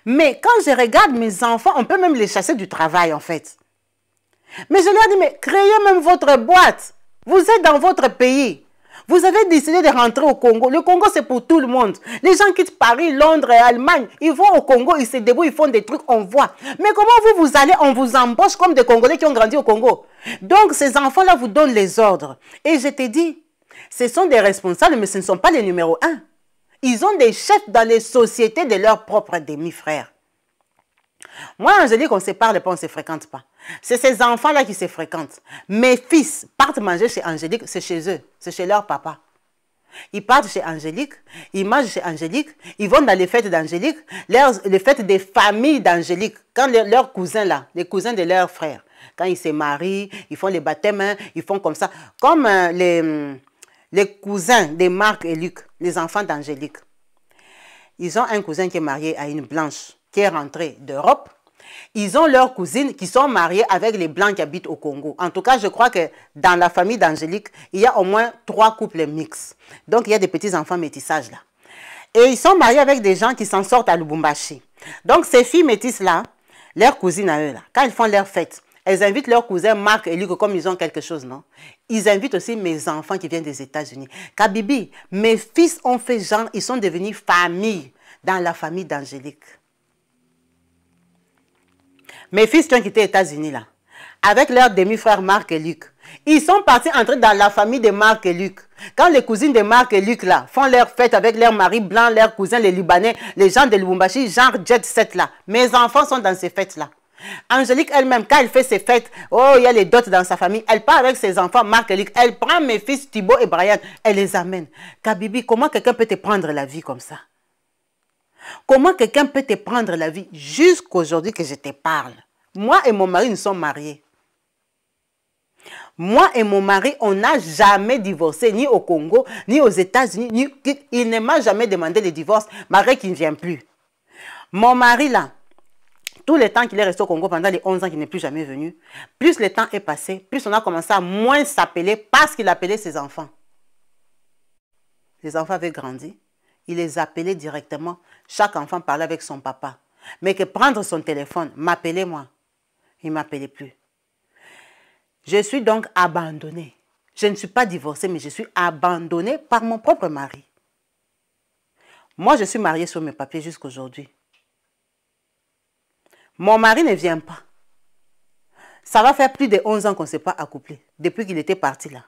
Mais quand je regarde mes enfants, on peut même les chasser du travail, en fait. Mais je leur dis, mais créez même votre boîte. Vous êtes dans votre pays. Vous avez décidé de rentrer au Congo. Le Congo, c'est pour tout le monde. Les gens quittent Paris, Londres et Allemagne. Ils vont au Congo, ils se débrouillent, ils font des trucs, on voit. Mais comment vous allez, on vous embauche comme des Congolais qui ont grandi au Congo. Donc, ces enfants-là vous donnent les ordres. Et je te dis, ce sont des responsables, mais ce ne sont pas les numéros 1. Ils ont des chefs dans les sociétés de leurs propres demi-frères. Moi, Angélique, on ne se parle pas, on ne se fréquente pas. C'est ces enfants-là qui se fréquentent. Mes fils partent manger chez Angélique, c'est chez eux, c'est chez leur papa. Ils partent chez Angélique, ils mangent chez Angélique, ils vont dans les fêtes d'Angélique, les fêtes des familles d'Angélique. Quand leurs cousins là, les cousins de leurs frères, quand ils se marient, ils font les baptêmes, ils font comme ça. Comme les cousins de Marc et Luc, les enfants d'Angélique. Ils ont un cousin qui est marié à une blanche qui est rentrée d'Europe. Ils ont leurs cousines qui sont mariées avec les blancs qui habitent au Congo. En tout cas, je crois que dans la famille d'Angélique, il y a au moins 3 couples mixtes. Donc, il y a des petits-enfants métissages là. Et ils sont mariés avec des gens qui s'en sortent à Lubumbashi. Donc, ces filles métisses là, Leurs cousines à eux, là, quand ils font leur fête, elles invitent leurs cousins Marc et Luc comme ils ont quelque chose, non? Ils invitent aussi mes enfants qui viennent des États-Unis. Kabibi, mes fils ont fait genre, ils sont devenus famille dans la famille d'Angélique. Mes fils qui ont quitté les États-Unis, là, avec leurs demi-frères Marc et Luc, ils sont partis entrer dans la famille de Marc et Luc. Quand les cousines de Marc et Luc, là, font leur fête avec leurs maris blancs, leurs cousins, les Libanais, les gens de Lubumbashi, genre jet set, là. Mes enfants sont dans ces fêtes-là. Angélique elle-même, quand elle fait ses fêtes, oh, il y a les dots dans sa famille, elle part avec ses enfants, Marc et Luc, elle prend mes fils Thibaut et Brian, elle les amène. Kabibi, comment quelqu'un peut te prendre la vie comme ça? Comment quelqu'un peut te prendre la vie jusqu'aujourd'hui que je te parle? Moi et mon mari, nous sommes mariés. Moi et mon mari, on n'a jamais divorcé, ni au Congo, ni aux États-Unis. Il ne m'a jamais demandé le divorce, malgré qu'il ne vient plus. Mon mari, là, tout le temps qu'il est resté au Congo, pendant les 11 ans qu'il n'est plus jamais venu, plus le temps est passé, plus on a commencé à moins s'appeler parce qu'il appelait ses enfants. Les enfants avaient grandi. Il les appelait directement. Chaque enfant parlait avec son papa. Mais que prendre son téléphone, m'appeler moi, il ne m'appelait plus. Je suis donc abandonnée. Je ne suis pas divorcée, mais je suis abandonnée par mon propre mari. Moi, je suis mariée sur mes papiers jusqu'à aujourd'hui. Mon mari ne vient pas. Ça va faire plus de 11 ans qu'on ne s'est pas accouplé, depuis qu'il était parti là.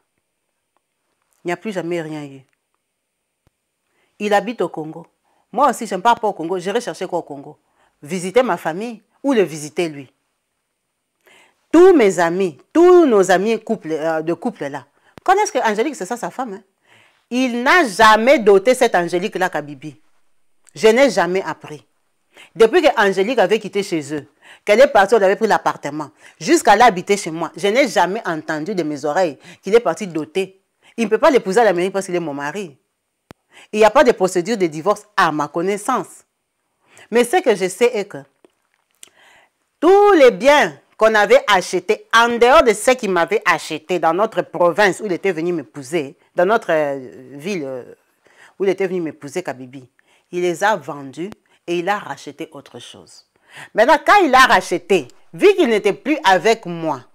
Il n'y a plus jamais rien eu. Il habite au Congo. Moi aussi, je n'aime pas au Congo. J'irai chercher quoi au Congo? Visiter ma famille ou le visiter lui? Tous mes amis, tous nos amis de couple là, connaissent que Angélique, c'est ça sa femme. Hein? Il n'a jamais doté cette Angélique-là, Kabibi. Je n'ai jamais appris. Depuis que Angélique avait quitté chez eux, qu'elle est partie, on avait pris l'appartement, jusqu'à l'habiter chez moi, je n'ai jamais entendu de mes oreilles qu'il est parti doter. Il ne peut pas l'épouser à l'Amérique parce qu'il est mon mari. Il n'y a pas de procédure de divorce à ma connaissance. Mais ce que je sais est que tous les biens qu'on avait achetés, en dehors de ce qu'il m'avait acheté dans notre province où il était venu m'épouser, dans notre ville où il était venu m'épouser, Kabibi, il les a vendus et il a racheté autre chose. Maintenant, quand il a racheté, vu qu'il n'était plus avec moi,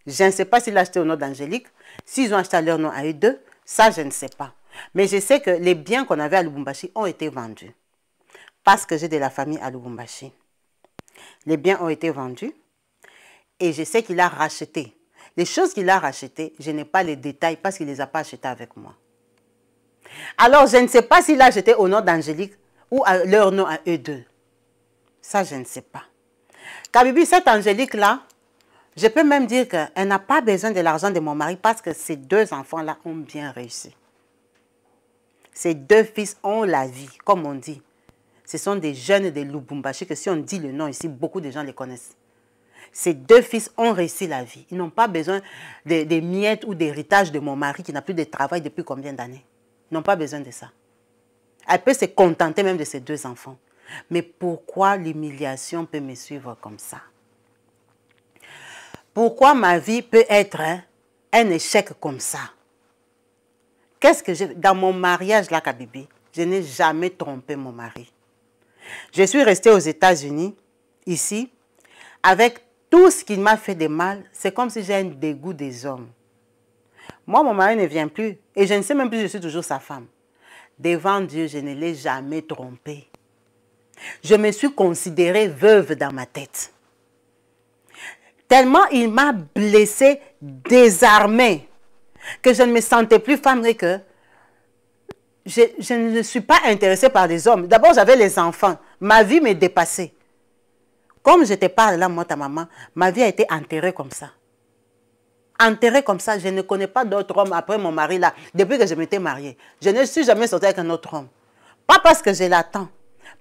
je ne sais pas s'il a acheté au nom d'Angélique, s'ils ont acheté à leur nom à eux deux, ça je ne sais pas. Mais je sais que les biens qu'on avait à Lubumbashi ont été vendus. Parce que j'ai de la famille à Lubumbashi. Les biens ont été vendus et je sais qu'il a racheté. Les choses qu'il a rachetées, je n'ai pas les détails parce qu'il ne les a pas achetées avec moi. Alors, je ne sais pas s'il a acheté au nom d'Angélique ou à leur nom à eux deux. Ça, je ne sais pas. Kabibi, cette Angélique-là, je peux même dire qu'elle n'a pas besoin de l'argent de mon mari parce que ces deux enfants-là ont bien réussi. Ces deux fils ont la vie, comme on dit. Ce sont des jeunes de Lubumbashi que si on dit le nom ici, beaucoup de gens les connaissent. Ces deux fils ont réussi la vie. Ils n'ont pas besoin des miettes ou d'héritage de mon mari qui n'a plus de travail depuis combien d'années. Ils n'ont pas besoin de ça. Elle peut se contenter même de ses deux enfants. Mais pourquoi l'humiliation peut me suivre comme ça? Pourquoi ma vie peut être un échec comme ça? Qu'est-ce que j'ai... Dans mon mariage, là, Kabibi, je n'ai jamais trompé mon mari. Je suis restée aux États-Unis, ici, avec tout ce qui m'a fait de mal. C'est comme si j'ai un dégoût des hommes. Moi, mon mari ne vient plus. Et je ne sais même plus si je suis toujours sa femme. Devant Dieu, je ne l'ai jamais trompé. Je me suis considérée veuve dans ma tête. Tellement il m'a blessée, désarmée, que je ne me sentais plus femme et que je ne suis pas intéressée par les hommes. D'abord, j'avais les enfants. Ma vie me dépassait. Comme je te parle là, moi, ta maman, ma vie a été enterrée comme ça. Enterrée comme ça. Je ne connais pas d'autre homme après mon mari là, depuis que je m'étais mariée. Je ne suis jamais sortie avec un autre homme. Pas parce que je l'attends,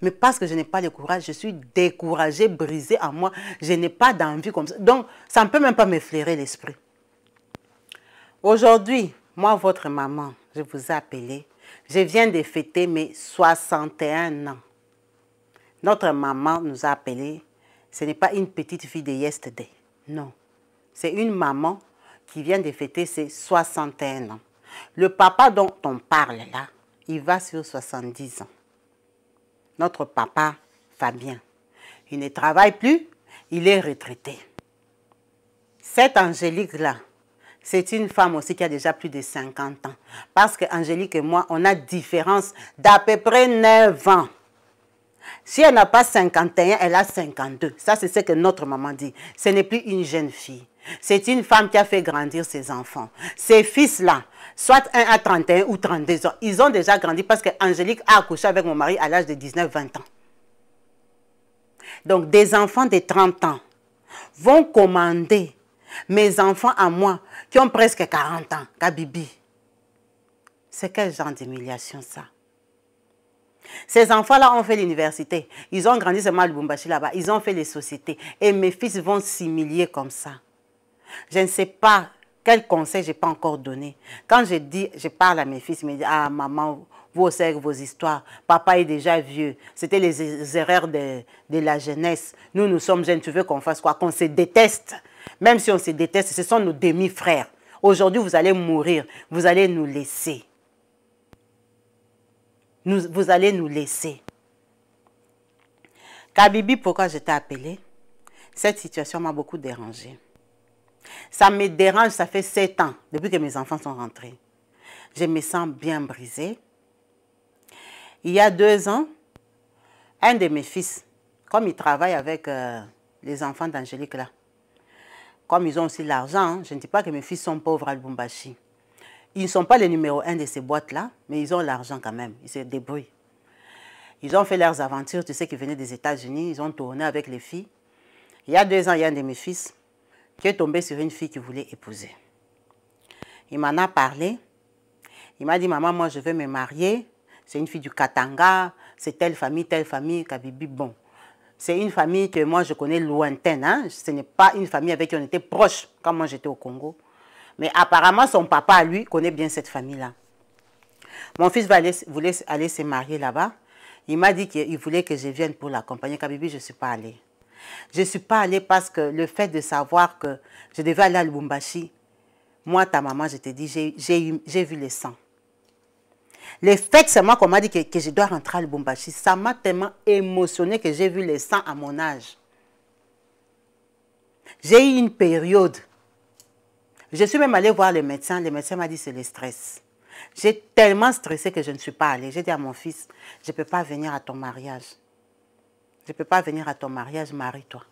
mais parce que je n'ai pas le courage. Je suis découragée, brisée en moi. Je n'ai pas d'envie comme ça. Donc, ça ne peut même pas m'effleurer l'esprit. Aujourd'hui, moi, votre maman, je vous ai appelé. Je viens de fêter mes 61 ans. Notre maman nous a appelés. Ce n'est pas une petite fille de yesterday. Non. C'est une maman qui vient de fêter ses 61 ans. Le papa dont on parle là, il va sur 70 ans. Notre papa, Fabien. Il ne travaille plus, il est retraité. Cette Angélique-là, c'est une femme aussi qui a déjà plus de 50 ans. Parce qu'Angélique et moi, on a différence d'à peu près 9 ans. Si elle n'a pas 51, elle a 52. Ça, c'est ce que notre maman dit. Ce n'est plus une jeune fille. C'est une femme qui a fait grandir ses enfants. Ces fils-là, soit un à 31 ou 32 ans, ils ont déjà grandi parce qu'Angélique a accouché avec mon mari à l'âge de 19-20 ans. Donc, des enfants de 30 ans vont commander mes enfants à moi qui ont presque 40 ans, Kabibi. C'est quel genre d'humiliation ça? Ces enfants-là ont fait l'université. Ils ont grandi seulement à Lubumbashi là-bas. Ils ont fait les sociétés. Et mes fils vont s'humilier comme ça. Je ne sais pas quel conseil je n'ai pas encore donné. Quand je parle à mes fils, ils me disent, ah maman, vous aussi avec vos histoires, papa est déjà vieux. C'était les erreurs de la jeunesse. Nous sommes jeunes, tu veux qu'on fasse quoi? Qu'on se déteste. Même si on se déteste, ce sont nos demi-frères. Aujourd'hui, vous allez mourir. Vous allez nous laisser. Vous allez nous laisser. Kabibi, pourquoi je t'ai appelé? Cette situation m'a beaucoup dérangée. Ça me dérange, ça fait 7 ans, depuis que mes enfants sont rentrés. Je me sens bien brisée. Il y a 2 ans, un de mes fils, comme il travaille avec les enfants d'Angélique là, comme ils ont aussi l'argent, je ne dis pas que mes fils sont pauvres à Lubumbashi. Ils ne sont pas les numéro 1 de ces boîtes-là, mais ils ont l'argent quand même. Ils se débrouillent. Ils ont fait leurs aventures, tu sais, qu'ils venaient des États-Unis. Ils ont tourné avec les filles. Il y a 2 ans, il y a un de mes fils qui est tombé sur une fille qu'il voulait épouser. Il m'en a parlé. Il m'a dit, maman, moi, je veux me marier. C'est une fille du Katanga. C'est telle famille, Kabibi. Bon, c'est une famille que moi, je connais lointaine. Hein? Ce n'est pas une famille avec qui on était proches quand moi, j'étais au Congo. Mais apparemment, son papa, lui, connaît bien cette famille-là. Mon fils voulait aller se marier là-bas. Il m'a dit qu'il voulait que je vienne pour l'accompagner. Kabibi, je ne suis pas allée. Je ne suis pas allée parce que le fait de savoir que je devais aller à Lubumbashi, moi, ta maman, je te dis, j'ai vu le sang. Le fait seulement qu'on m'a dit que je dois rentrer à Lubumbashi, ça m'a tellement émotionnée que j'ai vu le sang à mon âge. J'ai eu une période. Je suis même allée voir le médecin. Le médecin m'a dit que c'est le stress. J'ai tellement stressé que je ne suis pas allée. J'ai dit à mon fils, je ne peux pas venir à ton mariage. Je ne peux pas venir à ton mariage, marie-toi.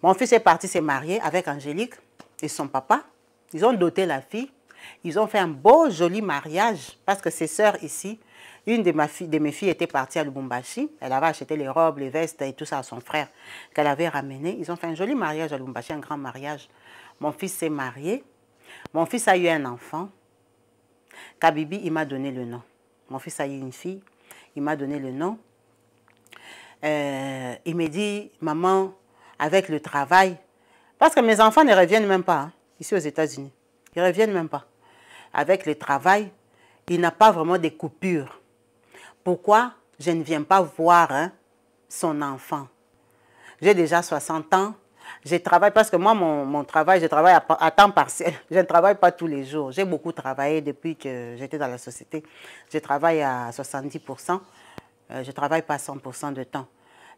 Mon fils est parti se marier avec Angélique et son papa. Ils ont doté la fille. Ils ont fait un beau, joli mariage parce que ses sœurs ici, une de mes filles était partie à Lubumbashi. Elle avait acheté les robes, les vestes et tout ça à son frère qu'elle avait ramené. Ils ont fait un joli mariage à Lubumbashi, un grand mariage. Mon fils s'est marié. Mon fils a eu un enfant. Kabibi, il m'a donné le nom. Mon fils a eu une fille. Il m'a donné le nom. Il me dit, maman, avec le travail, parce que mes enfants ne reviennent même pas hein, ici aux États-Unis. Ils ne reviennent même pas. Avec le travail, il n'a pas vraiment de coupures. Pourquoi je ne viens pas voir hein, son enfant? J'ai déjà 60 ans. Je travaille parce que moi, mon travail, je travaille à temps partiel. Je ne travaille pas tous les jours. J'ai beaucoup travaillé depuis que j'étais dans la société. Je travaille à 70%. Je ne travaille pas 100% de temps.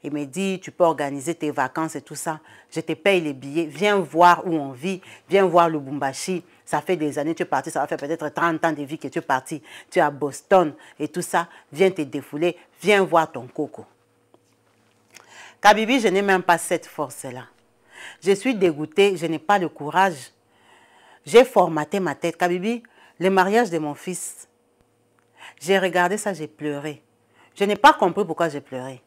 Il me dit, tu peux organiser tes vacances et tout ça. Je te paye les billets. Viens voir où on vit. Viens voir Lubumbashi. Ça fait des années que tu es parti. Ça va faire peut-être 30 ans de vie que tu es parti. Tu es à Boston et tout ça. Viens te défouler. Viens voir ton coco. Kabibi, je n'ai même pas cette force-là. Je suis dégoûtée. Je n'ai pas le courage. J'ai formaté ma tête. Kabibi, le mariage de mon fils, j'ai regardé ça, j'ai pleuré. Je n'ai pas compris pourquoi j'ai pleuré.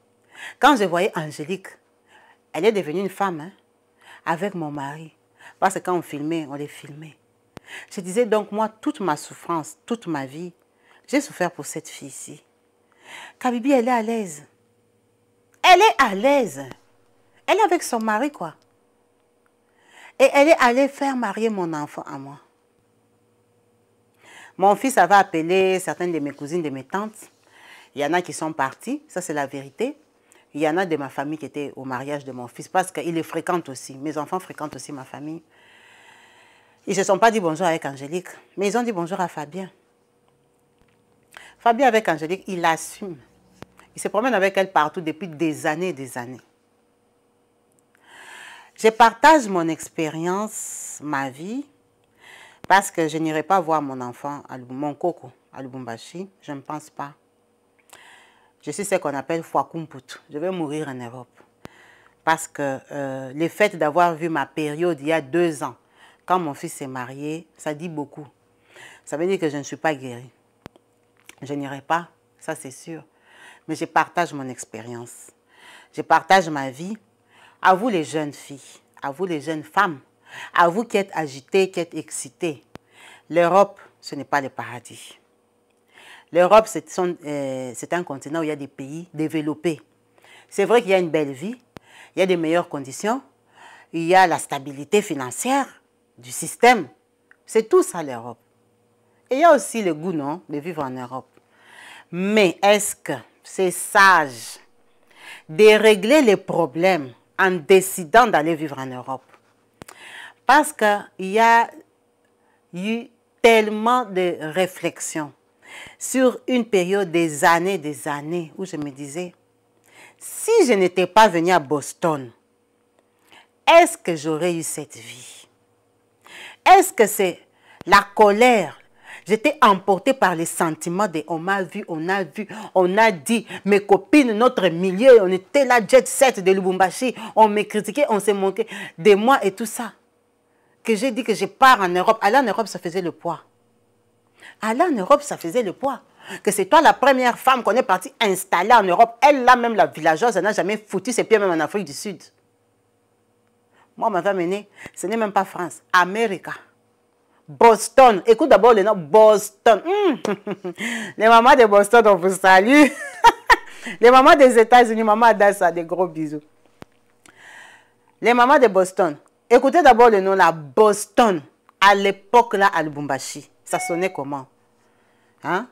Quand je voyais Angélique, elle est devenue une femme hein, avec mon mari. Parce que quand on filmait, on les filmait. Je disais donc moi, toute ma souffrance, toute ma vie, j'ai souffert pour cette fille-ci. Kabibi, elle est à l'aise. Elle est à l'aise. Elle est avec son mari, quoi. Et elle est allée faire marier mon enfant à moi. Mon fils avait appelé certaines de mes cousines, de mes tantes. Il y en a qui sont partis, ça c'est la vérité. Il y en a de ma famille qui étaient au mariage de mon fils parce qu'il les fréquente aussi. Mes enfants fréquentent aussi ma famille. Ils ne se sont pas dit bonjour avec Angélique, mais ils ont dit bonjour à Fabien. Fabien avec Angélique, il assume. Il se promène avec elle partout depuis des années et des années. Je partage mon expérience, ma vie, parce que je n'irai pas voir mon enfant, mon coco, à Lubumbashi. Je ne pense pas. Je suis ce qu'on appelle Fwakumput. Je vais mourir en Europe. Parce que le fait d'avoir vu ma période il y a 2 ans, quand mon fils est marié, ça dit beaucoup. Ça veut dire que je ne suis pas guérie. Je n'irai pas, ça c'est sûr. Mais je partage mon expérience. Je partage ma vie. À vous les jeunes filles, à vous les jeunes femmes, à vous qui êtes agitées, qui êtes excitées. L'Europe, ce n'est pas le paradis. L'Europe, c'est un continent où il y a des pays développés. C'est vrai qu'il y a une belle vie, il y a des meilleures conditions, il y a la stabilité financière du système. C'est tout ça l'Europe. Et il y a aussi le goût, non, de vivre en Europe. Mais est-ce que c'est sage de régler les problèmes en décidant d'aller vivre en Europe? Parce qu'il y a eu tellement de réflexions sur une période des années où je me disais, si je n'étais pas venue à Boston, est-ce que j'aurais eu cette vie? Est-ce que c'est la colère? J'étais emportée par les sentiments de on m'a vu, on a vu, on a dit, mes copines, notre milieu, on était là, jet set de Lubumbashi, on me critiquait, on s'est moqué de moi et tout ça. Que j'ai dit que je pars en Europe. Aller en Europe, ça faisait le poids. Aller en Europe, ça faisait le poids. Que c'est toi la première femme qu'on est partie installer en Europe. Elle, là, même la villageoise, elle n'a jamais foutu ses pieds même en Afrique du Sud. Moi, on m'avait amené, ce n'est même pas France, Amérique. Boston. Écoute d'abord le nom, Boston. Les mamans de Boston, on vous salue. Les mamans des États-Unis, maman Adassa, des gros bisous. Les mamans de Boston. Écoutez d'abord le nom là, Boston. À l'époque là, à Lubumbashi. Ça sonnait comment? Hein?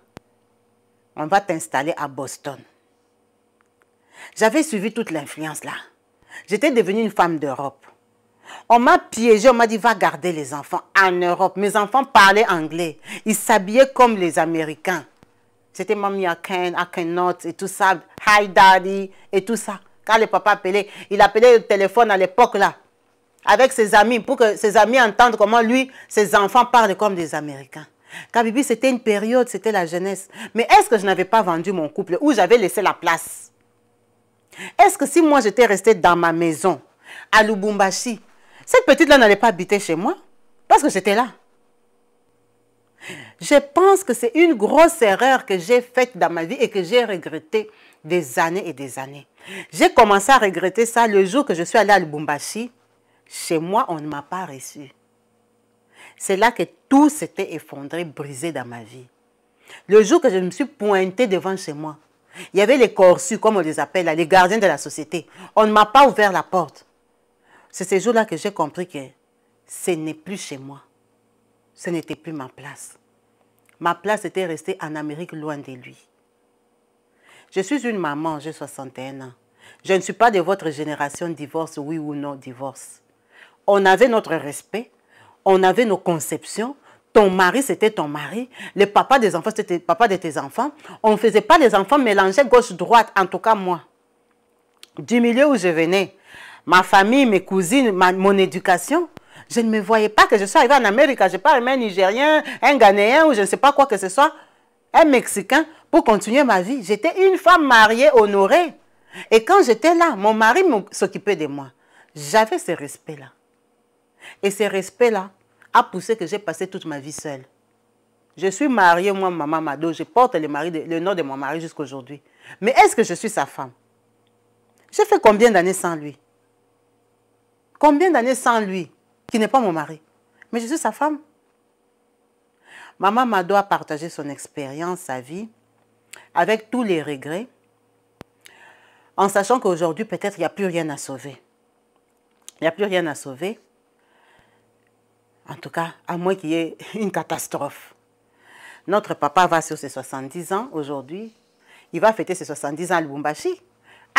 On va t'installer à Boston. J'avais suivi toute l'influence là. J'étais devenue une femme d'Europe. On m'a piégé, on m'a dit, va garder les enfants en Europe. Mes enfants parlaient anglais. Ils s'habillaient comme les Américains. C'était Mommy, I cannot, et tout ça. Hi, daddy, et tout ça. Quand le papa appelait, il appelait le téléphone à l'époque là, avec ses amis, pour que ses amis entendent comment lui, ses enfants parlent comme des Américains. Kabibi, c'était une période, c'était la jeunesse. Mais est-ce que je n'avais pas vendu mon couple ou j'avais laissé la place? Est-ce que si moi j'étais restée dans ma maison, à Lubumbashi, cette petite-là n'allait pas habiter chez moi parce que j'étais là. Je pense que c'est une grosse erreur que j'ai faite dans ma vie et que j'ai regretté des années et des années. J'ai commencé à regretter ça le jour que je suis allée à Lubumbashi. Chez moi, on ne m'a pas reçu. C'est là que tout s'était effondré, brisé dans ma vie. Le jour que je me suis pointée devant chez moi, il y avait les corsus, comme on les appelle, là, les gardiens de la société. On ne m'a pas ouvert la porte. C'est ces jours-là que j'ai compris que ce n'est plus chez moi. Ce n'était plus ma place. Ma place était restée en Amérique, loin de lui. Je suis une maman, j'ai 61 ans. Je ne suis pas de votre génération divorce, oui ou non divorce. On avait notre respect, on avait nos conceptions. Ton mari, c'était ton mari. Le papa des enfants, c'était le papa de tes enfants. On ne faisait pas les enfants mélangés gauche-droite, en tout cas moi. Du milieu où je venais, ma famille, mes cousines, mon éducation, je ne me voyais pas que je sois arrivée en Amérique. Je parle un Nigérien, un Ghanéen ou je ne sais pas quoi que ce soit, un Mexicain, pour continuer ma vie. J'étais une femme mariée, honorée. Et quand j'étais là, mon mari s'occupait de moi. J'avais ce respect-là. Et ce respect-là a poussé que j'ai passé toute ma vie seule. Je suis mariée, moi, maman Mado. Je porte le nom de mon mari jusqu'à aujourd'hui. Mais est-ce que je suis sa femme? J'ai fait combien d'années sans lui? Combien d'années sans lui, qui n'est pas mon mari? Mais je suis sa femme. Maman Mado a partagé son expérience, sa vie, avec tous les regrets, en sachant qu'aujourd'hui, peut-être, il n'y a plus rien à sauver. Il n'y a plus rien à sauver. En tout cas, à moins qu'il y ait une catastrophe. Notre papa va sur ses 70 ans aujourd'hui. Il va fêter ses 70 ans à Lubumbashi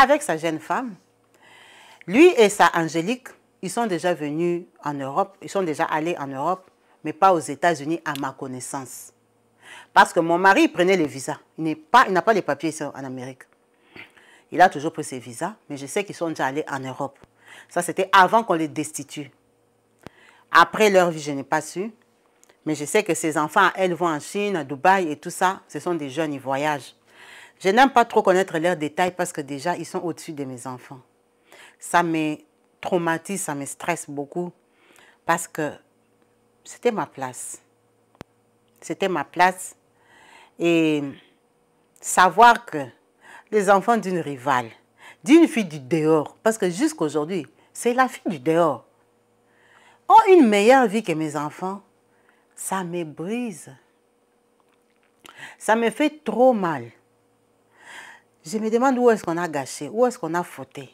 avec sa jeune femme. Lui et sa Angélique, ils sont déjà venus en Europe. Ils sont déjà allés en Europe, mais pas aux États-Unis à ma connaissance. Parce que mon mari prenait les visas. Il n'a pas les papiers ici en Amérique. Il a toujours pris ses visas, mais je sais qu'ils sont déjà allés en Europe. Ça, c'était avant qu'on les destitue. Après leur vie, je n'ai pas su. Mais je sais que ces enfants, elles vont en Chine, à Dubaï et tout ça. Ce sont des jeunes, ils voyagent. Je n'aime pas trop connaître leurs détails parce que déjà, ils sont au-dessus de mes enfants. Ça me traumatise, ça me stresse beaucoup parce que c'était ma place. C'était ma place. Et savoir que les enfants d'une rivale, d'une fille du dehors, parce que jusqu'à aujourd'hui, c'est la fille du dehors, ont une meilleure vie que mes enfants, ça me brise. Ça me fait trop mal. Je me demande où est-ce qu'on a gâché, où est-ce qu'on a fauté.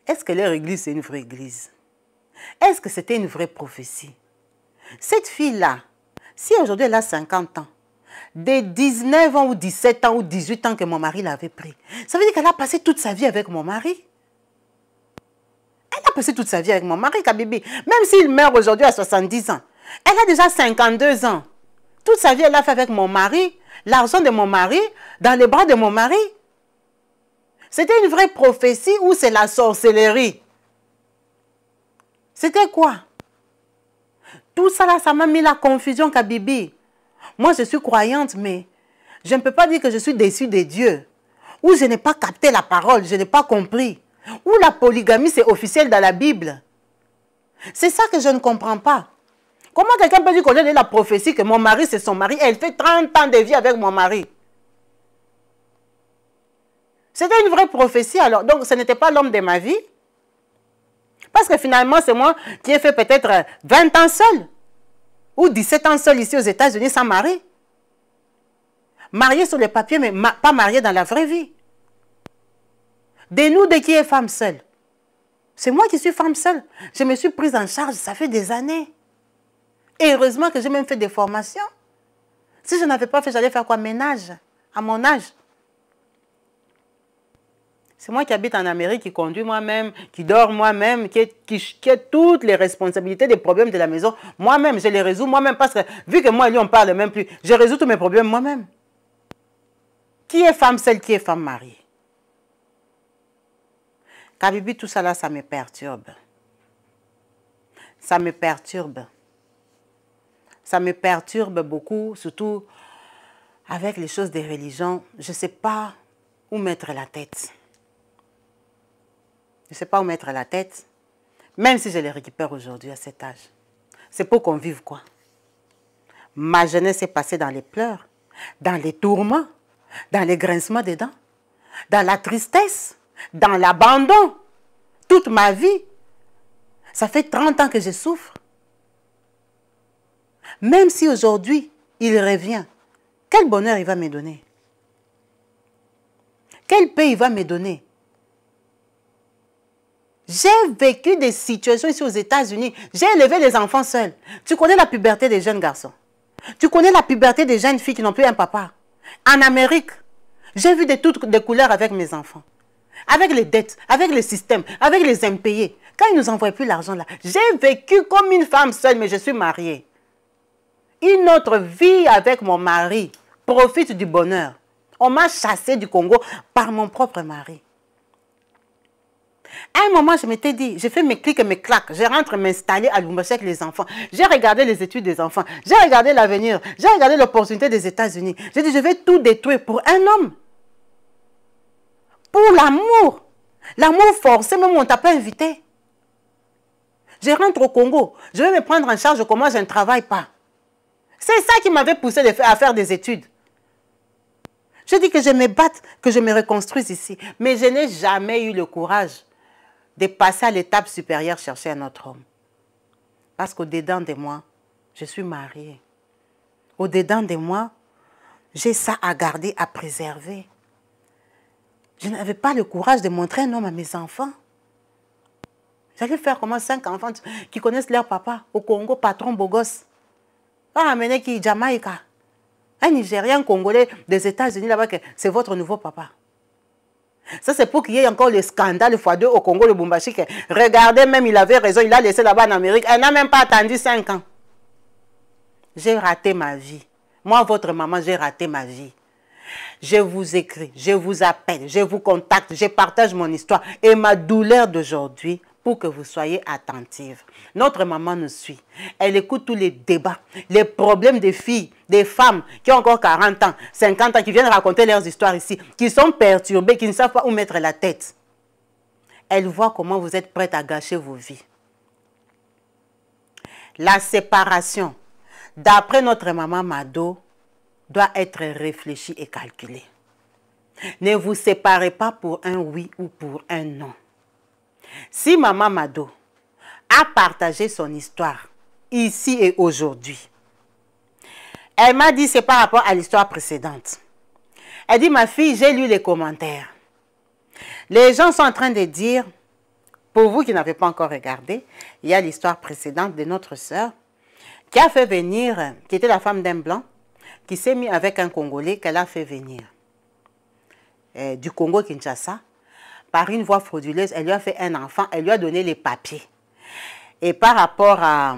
Est-ce que leur église, c'est une vraie église? Est-ce que c'était une vraie prophétie? Cette fille-là, si aujourd'hui elle a 50 ans, dès 19 ans ou 17 ans ou 18 ans que mon mari l'avait pris, ça veut dire qu'elle a passé toute sa vie avec mon mari. Elle a passé toute sa vie avec mon mari, Kabibi. Même s'il meurt aujourd'hui à 70 ans, elle a déjà 52 ans. Toute sa vie, elle l'a fait avec mon mari, l'argent de mon mari, dans les bras de mon mari. C'était une vraie prophétie ou c'est la sorcellerie? C'était quoi? Tout ça là, ça m'a mis la confusion, Kabibi. Moi, je suis croyante, mais je ne peux pas dire que je suis déçue de Dieu. Ou je n'ai pas capté la parole, je n'ai pas compris. Ou la polygamie, c'est officiel dans la Bible. C'est ça que je ne comprends pas. Comment quelqu'un peut dire qu'on a la prophétie que mon mari, c'est son mari, et elle fait 30 ans de vie avec mon mari? C'était une vraie prophétie alors. Donc, ce n'était pas l'homme de ma vie. Parce que finalement, c'est moi qui ai fait peut-être 20 ans seul. Ou 17 ans seul ici aux États-Unis sans mari. Marié sur les papiers, mais pas marié dans la vraie vie. De nous, de qui est femme seule? C'est moi qui suis femme seule. Je me suis prise en charge, ça fait des années. Et heureusement que j'ai même fait des formations. Si je n'avais pas fait, j'allais faire quoi? Ménage, à mon âge. C'est moi qui habite en Amérique, qui conduis moi-même, qui dors moi-même, qui a toutes les responsabilités des problèmes de la maison. Moi-même, je les résous moi-même parce que vu que moi et lui, on ne parle même plus, je résous tous mes problèmes moi-même. Qui est femme seule, qui est femme mariée? Kabibi, tout ça là, ça me perturbe. Ça me perturbe. Ça me perturbe beaucoup, surtout avec les choses des religions. Je ne sais pas où mettre la tête. Je ne sais pas où mettre la tête, même si je les récupère aujourd'hui à cet âge. C'est pour qu'on vive quoi? Ma jeunesse est passée dans les pleurs, dans les tourments, dans les grincements des dents, dans la tristesse, dans l'abandon. Toute ma vie, ça fait 30 ans que je souffre. Même si aujourd'hui, il revient, quel bonheur il va me donner? Quelle paix il va me donner? J'ai vécu des situations ici aux États-Unis. J'ai élevé les enfants seuls. Tu connais la puberté des jeunes garçons. Tu connais la puberté des jeunes filles qui n'ont plus un papa. En Amérique, j'ai vu de toutes les couleurs avec mes enfants. Avec les dettes, avec les systèmes, avec les impayés. Quand ils ne nous envoient plus l'argent là, j'ai vécu comme une femme seule, mais je suis mariée. Une autre vie avec mon mari profite du bonheur. On m'a chassée du Congo par mon propre mari. À un moment, je m'étais dit, j'ai fait mes clics et mes claques. Je rentre m'installer à Lubumbashi avec les enfants. J'ai regardé les études des enfants. J'ai regardé l'avenir. J'ai regardé l'opportunité des États-Unis. J'ai dit, je vais tout détruire pour un homme. Pour l'amour. L'amour forcé, même on ne t'a pas invité. Je rentre au Congo. Je vais me prendre en charge comment je ne travaille pas. C'est ça qui m'avait poussé à faire des études. Je dis que je me batte, que je me reconstruise ici. Mais je n'ai jamais eu le courage de passer à l'étape supérieure, chercher un autre homme. Parce qu'au-dedans de moi, je suis mariée. Au-dedans de moi, j'ai ça à garder, à préserver. Je n'avais pas le courage de montrer un homme à mes enfants. J'allais faire comment 5 enfants qui connaissent leur papa au Congo, patron beau gosse. Ah, amener qui Jamaïca. Un Nigérien congolais des États-Unis là-bas, c'est votre nouveau papa. Ça, c'est pour qu'il y ait encore le scandale x2 au Congo, le Lubumbashi. Regardez, même, il avait raison, il a laissé là-bas en Amérique. Elle n'a même pas attendu 5 ans. J'ai raté ma vie. Moi, votre maman, j'ai raté ma vie. Je vous écris, je vous appelle, je vous contacte, je partage mon histoire et ma douleur d'aujourd'hui pour que vous soyez attentive. Notre maman nous suit. Elle écoute tous les débats, les problèmes des filles, des femmes qui ont encore 40 ans, 50 ans, qui viennent raconter leurs histoires ici, qui sont perturbées, qui ne savent pas où mettre la tête. Elle voit comment vous êtes prête à gâcher vos vies. La séparation, d'après notre maman Mado, doit être réfléchie et calculée. Ne vous séparez pas pour un oui ou pour un non. Si maman Mado a partagé son histoire ici et aujourd'hui, elle m'a dit c'est par rapport à l'histoire précédente. Elle dit, ma fille, j'ai lu les commentaires. Les gens sont en train de dire, pour vous qui n'avez pas encore regardé, il y a l'histoire précédente de notre sœur qui a fait venir, qui était la femme d'un blanc, qui s'est mis avec un Congolais qu'elle a fait venir du Congo-Kinshasa. Par une voie frauduleuse, elle lui a fait un enfant, elle lui a donné les papiers. Et par rapport à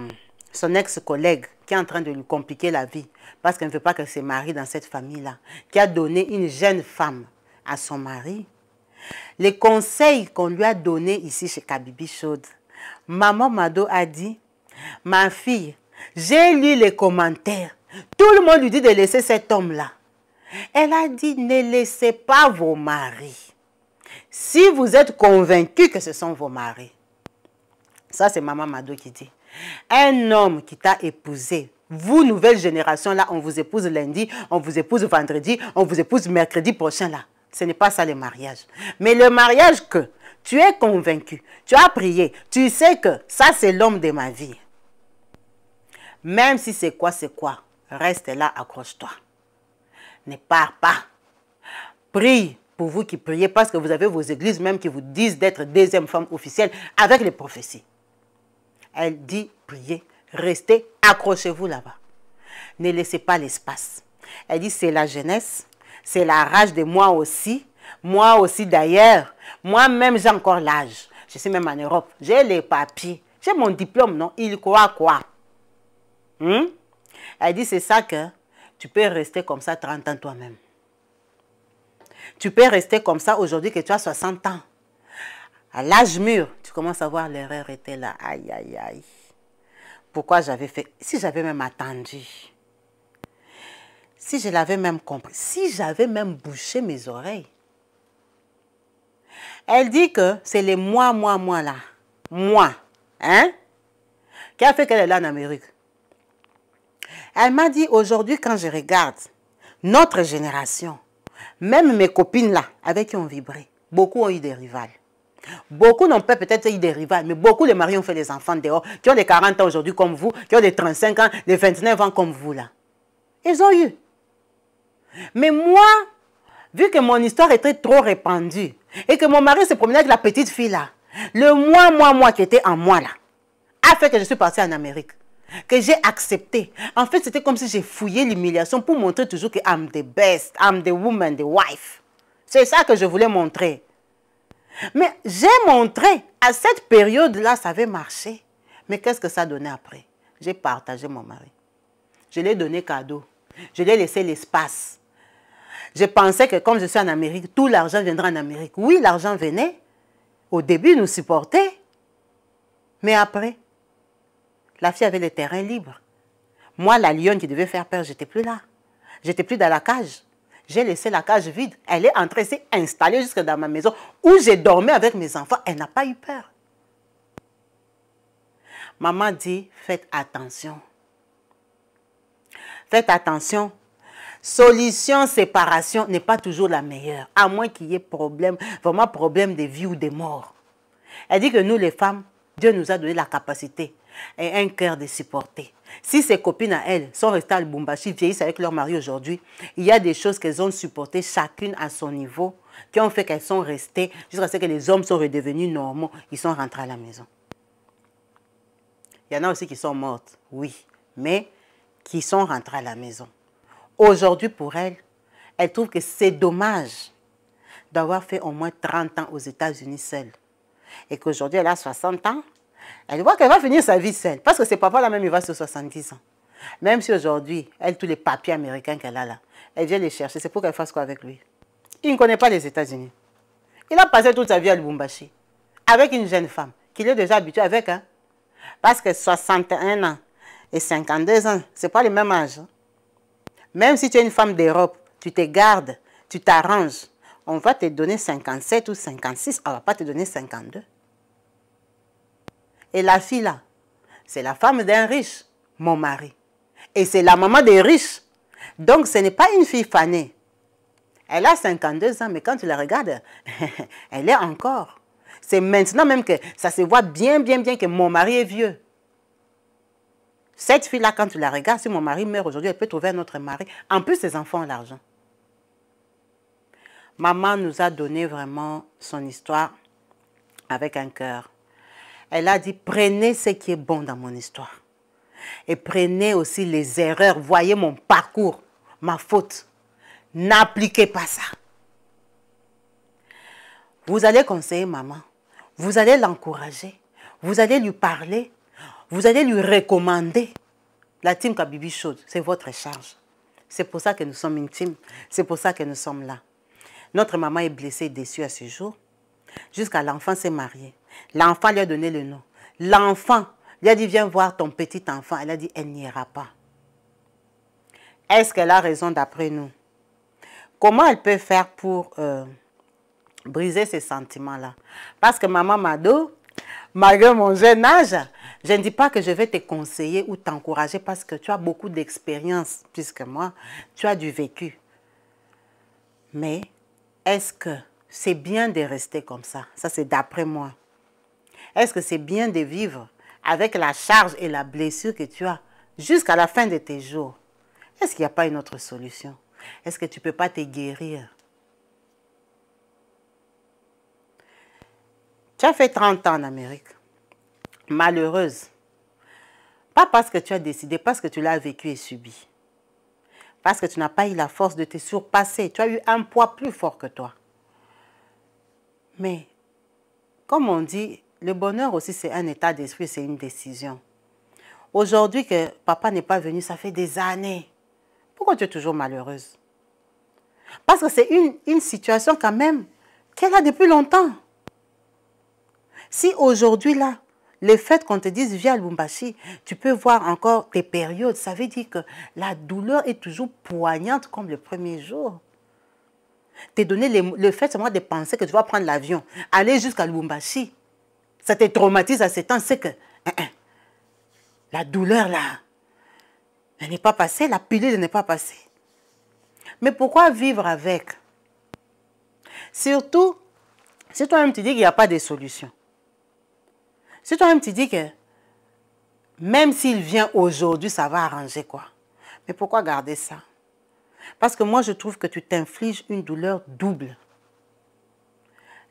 son ex-collègue qui est en train de lui compliquer la vie, parce qu'elle ne veut pas qu'elle se marie dans cette famille-là, qui a donné une jeune femme à son mari, les conseils qu'on lui a donnés ici chez Kabibi Chaude, maman Mado a dit, ma fille, j'ai lu les commentaires, tout le monde lui dit de laisser cet homme-là. Elle a dit, ne laissez pas vos maris. Si vous êtes convaincus que ce sont vos maris, ça c'est maman Mado qui dit, un homme qui t'a épousé, vous, nouvelle génération, là, on vous épouse lundi, on vous épouse vendredi, on vous épouse mercredi prochain, là. Ce n'est pas ça le mariage. Mais le mariage que tu es convaincu, tu as prié, tu sais que ça c'est l'homme de ma vie. Même si c'est quoi, reste là, accroche-toi. Ne pars pas. Prie pour vous qui priez parce que vous avez vos églises même qui vous disent d'être deuxième femme officielle avec les prophéties. Elle dit, priez, restez, accrochez-vous là-bas. Ne laissez pas l'espace. Elle dit, c'est la jeunesse, c'est la rage de moi aussi d'ailleurs. Moi-même, j'ai encore l'âge. Je suis même en Europe. J'ai les papiers. J'ai mon diplôme, non? Il croit quoi? Elle dit, c'est ça que tu peux rester comme ça 30 ans toi-même. Tu peux rester comme ça aujourd'hui que tu as 60 ans. À l'âge mûr, tu commences à voir l'erreur était là. Aïe, aïe, aïe. Pourquoi j'avais fait? Si j'avais même attendu. Si je l'avais même compris. Si j'avais même bouché mes oreilles. Elle dit que c'est les moi là. Moi. Hein? Qui a fait qu'elle est là en Amérique. Elle m'a dit aujourd'hui quand je regarde notre génération, même mes copines là, avec qui on vibrait, beaucoup ont eu des rivales. Beaucoup n'ont pas peut-être eu des rivales, mais beaucoup les maris ont fait des enfants dehors, qui ont des 40 ans aujourd'hui comme vous, qui ont des 35 ans, des 29 ans comme vous là. Ils ont eu. Mais moi, vu que mon histoire était trop répandue, et que mon mari se promenait avec la petite fille là, le moi qui était en moi là, a fait que je suis partie en Amérique. Que j'ai accepté. En fait, c'était comme si j'ai fouillé l'humiliation pour montrer toujours que I'm the best, I'm the woman, the wife. C'est ça que je voulais montrer. Mais j'ai montré, à cette période-là, ça avait marché. Mais qu'est-ce que ça donnait après? J'ai partagé mon mari. Je lui ai donné cadeau. Je lui ai laissé l'espace. Je pensais que comme je suis en Amérique, tout l'argent viendra en Amérique. Oui, l'argent venait. Au début, il nous supportait. Mais après, la fille avait le terrain libre. Moi, la lionne qui devait faire peur, je n'étais plus là. Je n'étais plus dans la cage. J'ai laissé la cage vide. Elle est entrée, s'est installée jusque dans ma maison où j'ai dormi avec mes enfants. Elle n'a pas eu peur. Maman dit, faites attention. Faites attention. Solution, séparation n'est pas toujours la meilleure. À moins qu'il y ait problème, vraiment problème de vie ou de mort. Elle dit que nous, les femmes, Dieu nous a donné la capacité et un cœur de supporter. Si ses copines à elles sont restées à Lubumbashi, vieillissent avec leur mari aujourd'hui, il y a des choses qu'elles ont supportées chacune à son niveau, qui ont fait qu'elles sont restées jusqu'à ce que les hommes sont redevenus normaux, ils sont rentrés à la maison. Il y en a aussi qui sont mortes, oui, mais qui sont rentrés à la maison. Aujourd'hui, pour elles, elles trouvent que c'est dommage d'avoir fait au moins 30 ans aux États-Unis seule. Et qu'aujourd'hui, elle a 60 ans. Elle voit qu'elle va finir sa vie seule. Parce que ses papas, là même, il va sur 70 ans. Même si aujourd'hui, elle, tous les papiers américains qu'elle a là, elle vient les chercher. C'est pour qu'elle fasse quoi avec lui? Il ne connaît pas les États-Unis. Il a passé toute sa vie à Lubumbashi avec une jeune femme qu'il est déjà habitué avec. Hein? Parce que 61 ans et 52 ans, ce n'est pas le même âge. Hein? Même si tu es une femme d'Europe, tu te gardes, tu t'arranges. On va te donner 57 ou 56, on ne va pas te donner 52. Et la fille là, c'est la femme d'un riche, mon mari. Et c'est la maman des riches. Donc ce n'est pas une fille fanée. Elle a 52 ans, mais quand tu la regardes, elle est encore. C'est maintenant même que ça se voit bien que mon mari est vieux. Cette fille-là, quand tu la regardes, si mon mari meurt aujourd'hui, elle peut trouver un autre mari. En plus, ses enfants ont l'argent. Maman nous a donné vraiment son histoire avec un cœur. Elle a dit, prenez ce qui est bon dans mon histoire. Et prenez aussi les erreurs. Voyez mon parcours, ma faute. N'appliquez pas ça. Vous allez conseiller maman. Vous allez l'encourager. Vous allez lui parler. Vous allez lui recommander. La team Kabibi Show, c'est votre charge. C'est pour ça que nous sommes une team. C'est pour ça que nous sommes là. Notre maman est blessée et déçue à ce jour. Jusqu'à l'enfant s'est marié. L'enfant lui a donné le nom. L'enfant lui a dit, viens voir ton petit enfant. Elle a dit, elle n'ira pas. Est-ce qu'elle a raison d'après nous? Comment elle peut faire pour briser ces sentiments-là? Parce que maman Mado, malgré mon jeune âge, je ne dis pas que je vais te conseiller ou t'encourager parce que tu as beaucoup d'expérience, puisque moi, tu as du vécu. Mais est-ce que c'est bien de rester comme ça? Ça, c'est d'après moi. Est-ce que c'est bien de vivre avec la charge et la blessure que tu as jusqu'à la fin de tes jours? Est-ce qu'il n'y a pas une autre solution? Est-ce que tu ne peux pas te guérir? Tu as fait 30 ans en Amérique. Malheureuse. Pas parce que tu as décidé, parce que tu l'as vécu et subi. Parce que tu n'as pas eu la force de te surpasser. Tu as eu un poids plus fort que toi. Mais, comme on dit, le bonheur aussi, c'est un état d'esprit, c'est une décision. Aujourd'hui que papa n'est pas venu, ça fait des années. Pourquoi tu es toujours malheureuse? Parce que c'est une situation quand même qu'elle a depuis longtemps. Si aujourd'hui, là, le fait qu'on te dise viens à Lubumbashi, tu peux voir encore tes périodes, ça veut dire que la douleur est toujours poignante comme le premier jour. T'es donné le fait seulement de penser que tu vas prendre l'avion, aller jusqu'à Lubumbashi, ça te traumatise à ce temps, c'est que la douleur là, elle n'est pas passée, la pilule n'est pas passée. Mais pourquoi vivre avec? Surtout, si toi-même tu dis qu'il n'y a pas de solution. Si toi-même tu dis que même s'il vient aujourd'hui, ça va arranger quoi? Mais pourquoi garder ça? Parce que moi, je trouve que tu t'infliges une douleur double.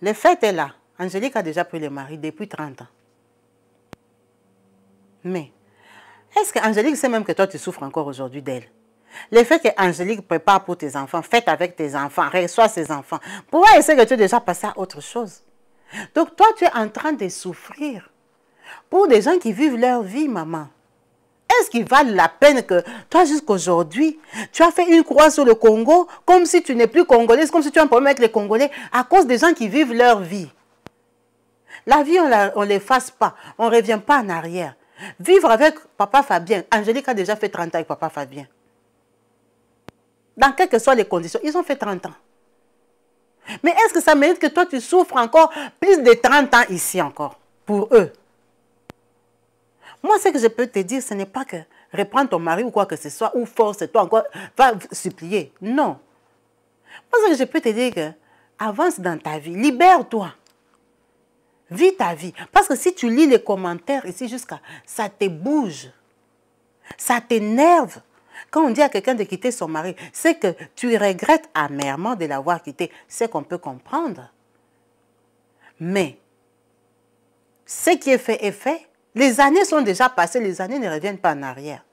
Le fait est là. Angélique a déjà pris le mari depuis 30 ans. Mais, est-ce qu'Angélique sait même que toi, tu souffres encore aujourd'hui d'elle? Le fait qu'Angélique prépare pour tes enfants, fête avec tes enfants, reçoit ses enfants, pourquoi elle sait que tu es déjà passé à autre chose? Donc, toi, tu es en train de souffrir pour des gens qui vivent leur vie, maman. Est-ce qu'il valent la peine que toi, jusqu'aujourd'hui, tu as fait une croix sur le Congo comme si tu n'es plus congolaise, comme si tu as un problème avec les Congolais à cause des gens qui vivent leur vie? La vie, on ne l'efface pas. On ne revient pas en arrière. Vivre avec papa Fabien. Angélique a déjà fait 30 ans avec papa Fabien. Dans quelles que soient les conditions, ils ont fait 30 ans. Mais est-ce que ça mérite que toi, tu souffres encore plus de 30 ans ici encore, pour eux? Moi, ce que je peux te dire, ce n'est pas que reprendre ton mari ou quoi que ce soit, ou force-toi encore, va supplier. Non. Moi, ce que je peux te dire, que avance dans ta vie, libère-toi. Vis ta vie. Parce que si tu lis les commentaires ici jusqu'à, ça te bouge. Ça t'énerve. Quand on dit à quelqu'un de quitter son mari, c'est que tu regrettes amèrement de l'avoir quitté. C'est qu'on peut comprendre. Mais, ce qui est fait est fait. Les années sont déjà passées, les années ne reviennent pas en arrière.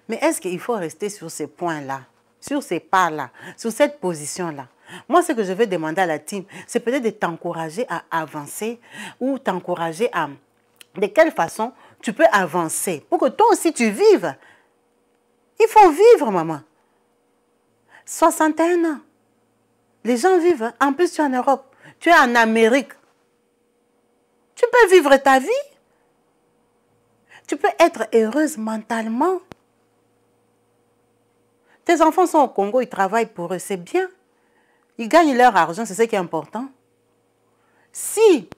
Mais est-ce qu'il faut rester sur ces points-là, sur ces pas-là, sur cette position-là? Moi, ce que je veux demander à la team, c'est peut-être de t'encourager à avancer ou t'encourager à... De quelle façon tu peux avancer pour que toi aussi tu vives Il faut vivre, maman. 61 ans. Les gens vivent. Hein? En plus, tu es en Europe. Tu es en Amérique. Tu peux vivre ta vie. Tu peux être heureuse mentalement. Tes enfants sont au Congo, ils travaillent pour eux, c'est bien. Ils gagnent leur argent, c'est ce qui est important. Si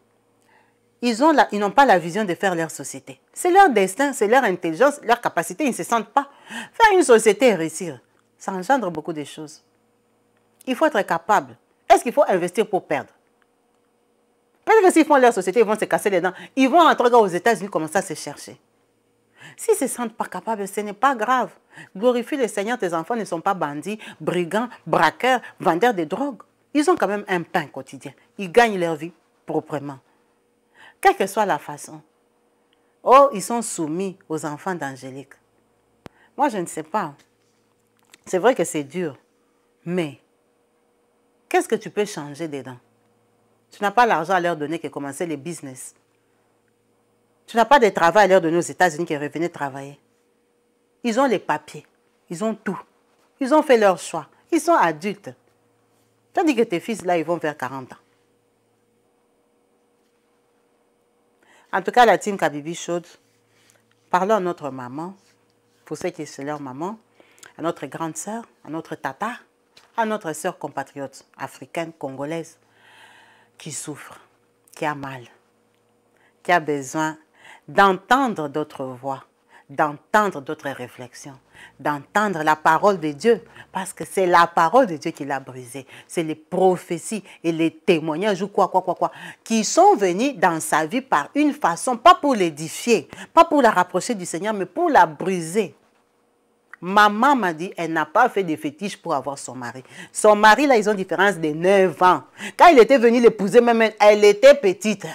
ils n'ont pas la vision de faire leur société, c'est leur destin, c'est leur intelligence, leur capacité, ils ne se sentent pas. Faire une société et réussir, ça engendre beaucoup de choses. Il faut être capable. Est-ce qu'il faut investir pour perdre? Parce que s'ils font leur société, ils vont se casser les dents. Ils vont entrer aux États-Unis commencer à se chercher. S'ils ne se sentent pas capables, ce n'est pas grave. Glorifie le Seigneur, tes enfants ne sont pas bandits, brigands, braqueurs, vendeurs de drogue. Ils ont quand même un pain quotidien. Ils gagnent leur vie proprement. Quelle que soit la façon. Oh, ils sont soumis aux enfants d'Angélique. Moi, je ne sais pas. C'est vrai que c'est dur. Mais, qu'est-ce que tu peux changer dedans? Tu n'as pas l'argent à leur donner que commencer les business. Tu n'as pas de travail à leur donner aux États-Unis qui revenaient travailler. Ils ont les papiers. Ils ont tout. Ils ont fait leur choix. Ils sont adultes. Tandis que tes fils, là, ils vont vers 40 ans. En tout cas, la team Kabibi Chaude, parlons à notre maman, pour ceux qui sont leur maman, à notre grande sœur, à notre tata, à notre sœur compatriote africaine, congolaise, qui souffre, qui a mal, qui a besoin d'entendre d'autres voix, d'entendre d'autres réflexions, d'entendre la parole de Dieu, parce que c'est la parole de Dieu qui l'a brisée. C'est les prophéties et les témoignages ou quoi, qui sont venus dans sa vie par une façon, pas pour l'édifier, pas pour la rapprocher du Seigneur, mais pour la briser. Maman m'a dit, elle n'a pas fait de fétiche pour avoir son mari. Son mari, là, ils ont une différence de 9 ans. Quand il était venu l'épouser, même elle était petite.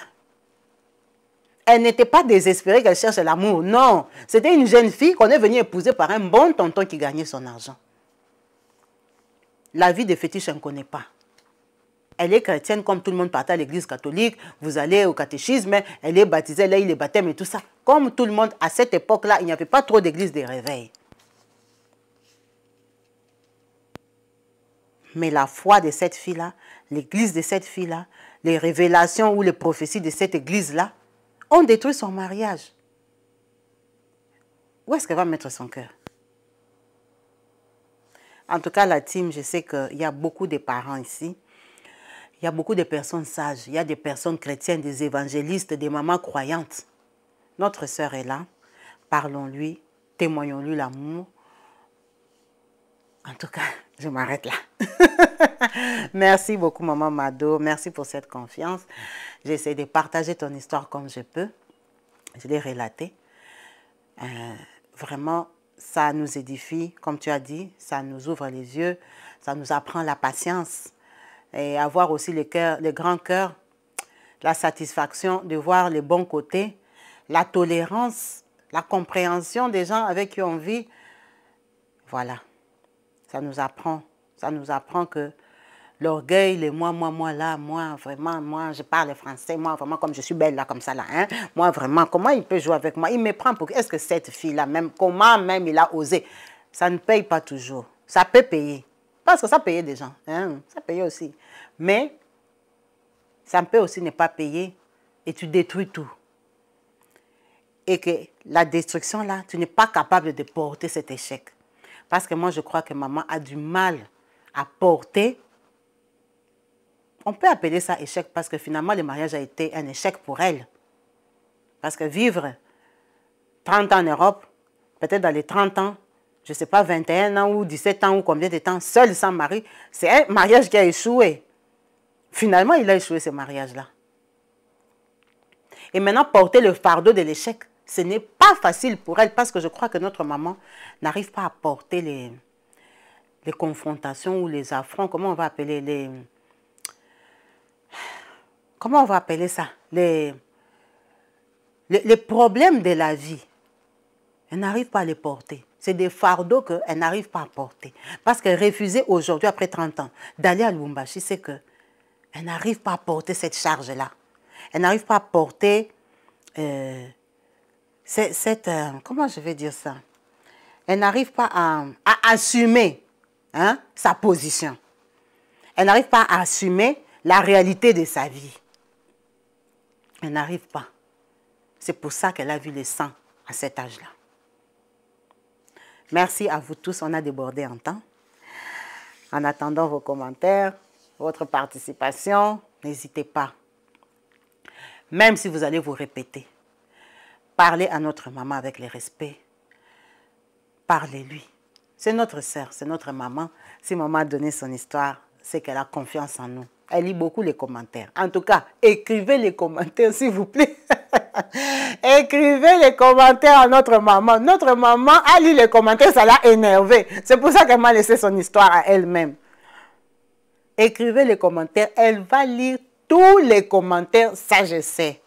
Elle n'était pas désespérée qu'elle cherche l'amour. Non, c'était une jeune fille qu'on est venu épouser par un bon tonton qui gagnait son argent. La vie de fétiche, elle ne connaît pas. Elle est chrétienne comme tout le monde partait à l'église catholique. Vous allez au catéchisme, elle est baptisée, elle a eu les baptêmes et tout ça. Comme tout le monde, à cette époque-là, il n'y avait pas trop d'églises de réveil. Mais la foi de cette fille-là, l'église de cette fille-là, les révélations ou les prophéties de cette église-là, ont détruit son mariage. Où est-ce qu'elle va mettre son cœur? En tout cas, la team, je sais qu'il y a beaucoup de parents ici. Il y a beaucoup de personnes sages. Il y a des personnes chrétiennes, des évangélistes, des mamans croyantes. Notre sœur est là. Parlons-lui, témoignons-lui l'amour. En tout cas, je m'arrête là. Merci beaucoup, maman Mado. Merci pour cette confiance. J'essaie de partager ton histoire comme je peux. Je l'ai relatée. Vraiment, ça nous édifie, comme tu as dit. Ça nous ouvre les yeux. Ça nous apprend la patience. Et avoir aussi le grand cœur, la satisfaction de voir les bons côtés, la tolérance, la compréhension des gens avec qui on vit. Voilà. Ça nous apprend que l'orgueil, les moi, là, moi, vraiment, moi, je parle français, moi, vraiment, comme je suis belle, là, comme ça, là, hein, moi, vraiment, comment il peut jouer avec moi? Il me prend pour... Est-ce que cette fille-là, même, comment même il a osé? Ça ne paye pas toujours. Ça peut payer. Parce que ça payait des gens, hein, ça payait aussi. Mais, ça peut aussi ne pas payer et tu détruis tout. Et que la destruction, là, tu n'es pas capable de porter cet échec. Parce que moi, je crois que maman a du mal à porter. On peut appeler ça échec parce que finalement, le mariage a été un échec pour elle. Parce que vivre 30 ans en Europe, peut-être dans les 30 ans, je ne sais pas, 21 ans ou 17 ans ou combien de temps, seul sans mari, c'est un mariage qui a échoué. Finalement, il a échoué ce mariage-là. Et maintenant, porter le fardeau de l'échec, ce n'est pas facile pour elle parce que je crois que notre maman n'arrive pas à porter les confrontations ou les affronts. Comment on va appeler comment on va appeler ça? Les problèmes de la vie. Elle n'arrive pas à les porter. C'est des fardeaux qu'elle n'arrive pas à porter. Parce qu'elle refusait aujourd'hui, après 30 ans, d'aller à Lubumbashi, c'est qu'elle n'arrive pas à porter cette charge-là. Elle n'arrive pas à porter comment je vais dire ça? Elle n'arrive pas à assumer sa position. Elle n'arrive pas à assumer la réalité de sa vie. Elle n'arrive pas. C'est pour ça qu'elle a vu le sang à cet âge-là. Merci à vous tous. On a débordé en temps. En attendant vos commentaires, votre participation, n'hésitez pas. Même si vous allez vous répéter, parlez à notre maman avec le respect. Parlez-lui. C'est notre sœur, c'est notre maman. Si maman a donné son histoire, c'est qu'elle a confiance en nous. Elle lit beaucoup les commentaires. En tout cas, écrivez les commentaires, s'il vous plaît. Écrivez les commentaires à notre maman. Notre maman a lu les commentaires, ça l'a énervée. C'est pour ça qu'elle m'a laissé son histoire à elle-même. Écrivez les commentaires. Elle va lire tous les commentaires, ça je sais.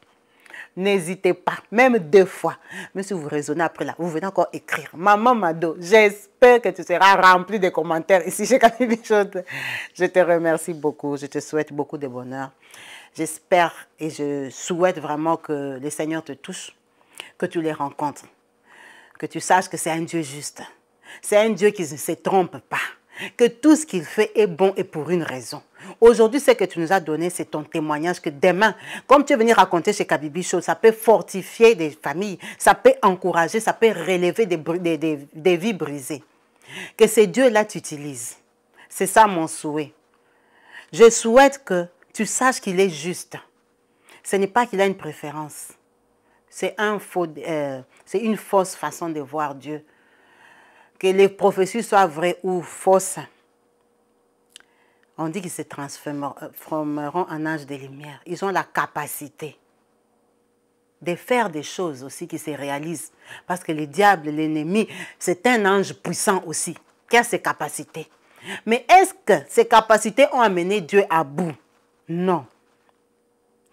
N'hésitez pas, même 2 fois. Mais si vous raisonnez après là, vous venez encore écrire. Maman Mado, j'espère que tu seras rempli de commentaires ici chez Kaby Bichot. Je te remercie beaucoup. Je te souhaite beaucoup de bonheur. J'espère et je souhaite vraiment que le Seigneur te touche, que tu les rencontres, que tu saches que c'est un Dieu juste. C'est un Dieu qui ne se trompe pas. Que tout ce qu'il fait est bon et pour une raison. Aujourd'hui, ce que tu nous as donné, c'est ton témoignage que demain, comme tu es venu raconter chez Kaby Bichot, ça peut fortifier des familles, ça peut encourager, ça peut relever des vies brisées. Que ces dieux-là t'utilisent. C'est ça mon souhait. Je souhaite que tu saches qu'il est juste. Ce n'est pas qu'il a une préférence. C'est une fausse façon de voir Dieu. Que les prophéties soient vraies ou fausses. On dit qu'ils se transformeront en anges de lumière. Ils ont la capacité de faire des choses aussi qui se réalisent. Parce que le diable, l'ennemi, c'est un ange puissant aussi, qui a ses capacités. Mais est-ce que ces capacités ont amené Dieu à bout? Non.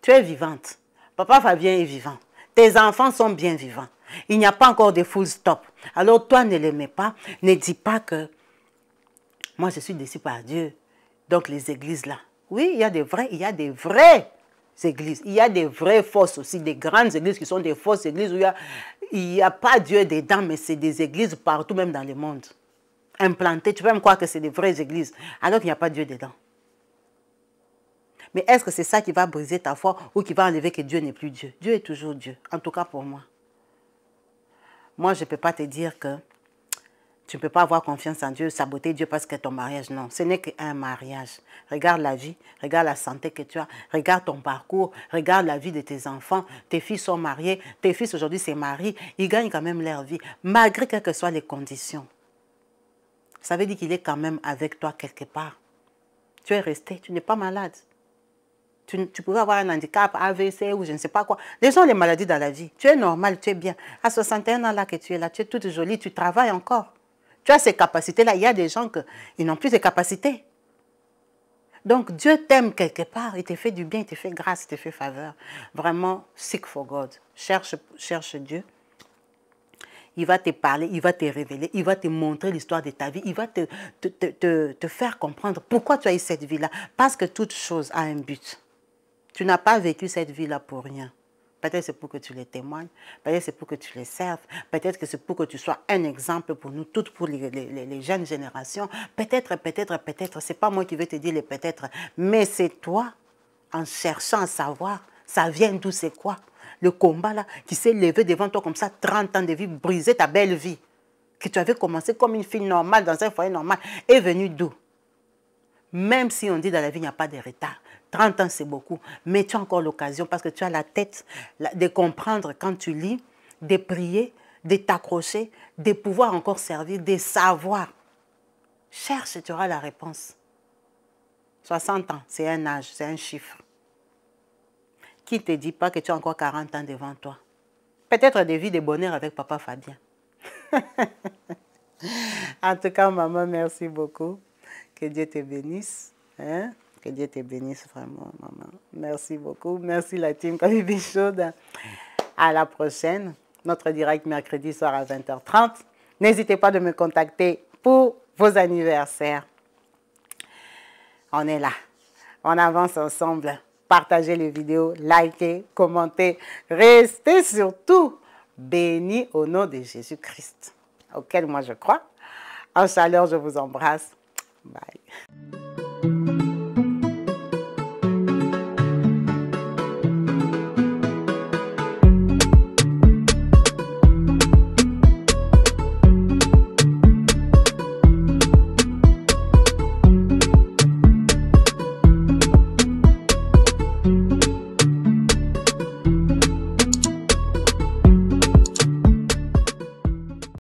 Tu es vivante. Papa Fabien est vivant. Tes enfants sont bien vivants. Il n'y a pas encore de full stop. Alors toi, ne l'aimez pas. Ne dis pas que moi, je suis déçu par Dieu. Donc les églises là. Oui, il y a des vraies églises. Il y a des vraies fausses aussi. Des grandes églises qui sont des fausses églises où il n'y a pas Dieu dedans, mais c'est des églises partout, même dans le monde. Implantées. Tu peux même croire que c'est des vraies églises. Alors qu'il n'y a pas Dieu dedans. Mais est-ce que c'est ça qui va briser ta foi ou qui va enlever que Dieu n'est plus Dieu? Dieu est toujours Dieu. En tout cas pour moi. Moi, je ne peux pas te dire que tu ne peux pas avoir confiance en Dieu, saboter Dieu parce que ton mariage, non. Ce n'est qu'un mariage. Regarde la vie, regarde la santé que tu as, regarde ton parcours, regarde la vie de tes enfants. Tes filles sont mariées, tes fils aujourd'hui se marient, ils gagnent quand même leur vie, malgré quelles que soient les conditions. Ça veut dire qu'il est quand même avec toi quelque part. Tu es resté, tu n'es pas malade. Tu pouvais avoir un handicap, AVC ou je ne sais pas quoi. Les gens ont les maladies dans la vie. Tu es normal, tu es bien. À 61 ans là que tu es là, tu es toute jolie, tu travailles encore. Tu as ces capacités-là. Il y a des gens qui n'ont plus ces capacités. Donc Dieu t'aime quelque part. Il te fait du bien, il te fait grâce, il te fait faveur. Vraiment, seek for God. Cherche Dieu. Il va te parler, il va te révéler, il va te montrer l'histoire de ta vie. Il va te faire comprendre pourquoi tu as eu cette vie-là. Parce que toute chose a un but. Tu n'as pas vécu cette vie-là pour rien. Peut-être c'est pour que tu les témoignes, peut-être c'est pour que tu les serves, peut-être que c'est pour que tu sois un exemple pour nous toutes, pour les jeunes générations. Peut-être, c'est pas moi qui vais te dire les peut-être, mais c'est toi, en cherchant à savoir, ça vient d'où, c'est quoi? Le combat là, qui s'est levé devant toi comme ça, 30 ans de vie, briser ta belle vie, que tu avais commencé comme une fille normale, dans un foyer normal, est venu d'où? Même si on dit dans la vie, il n'y a pas de retard. 30 ans, c'est beaucoup. Mais tu as encore l'occasion parce que tu as la tête de comprendre quand tu lis, de prier, de t'accrocher, de pouvoir encore servir, de savoir. Cherche et tu auras la réponse. 60 ans, c'est un âge, c'est un chiffre. Qui ne te dit pas que tu as encore 40 ans devant toi? Peut-être des vies de bonheur avec Papa Fabien. En tout cas, maman, merci beaucoup. Que Dieu te bénisse. Hein? Que Dieu te bénisse vraiment, maman. Merci beaucoup. Merci la team Kaby Bichot. À la prochaine. Notre direct mercredi soir à 20h30. N'hésitez pas de me contacter pour vos anniversaires. On est là. On avance ensemble. Partagez les vidéos, likez, commentez. Restez surtout bénis au nom de Jésus-Christ. auquel moi je crois. En chaleur, je vous embrasse. Bye.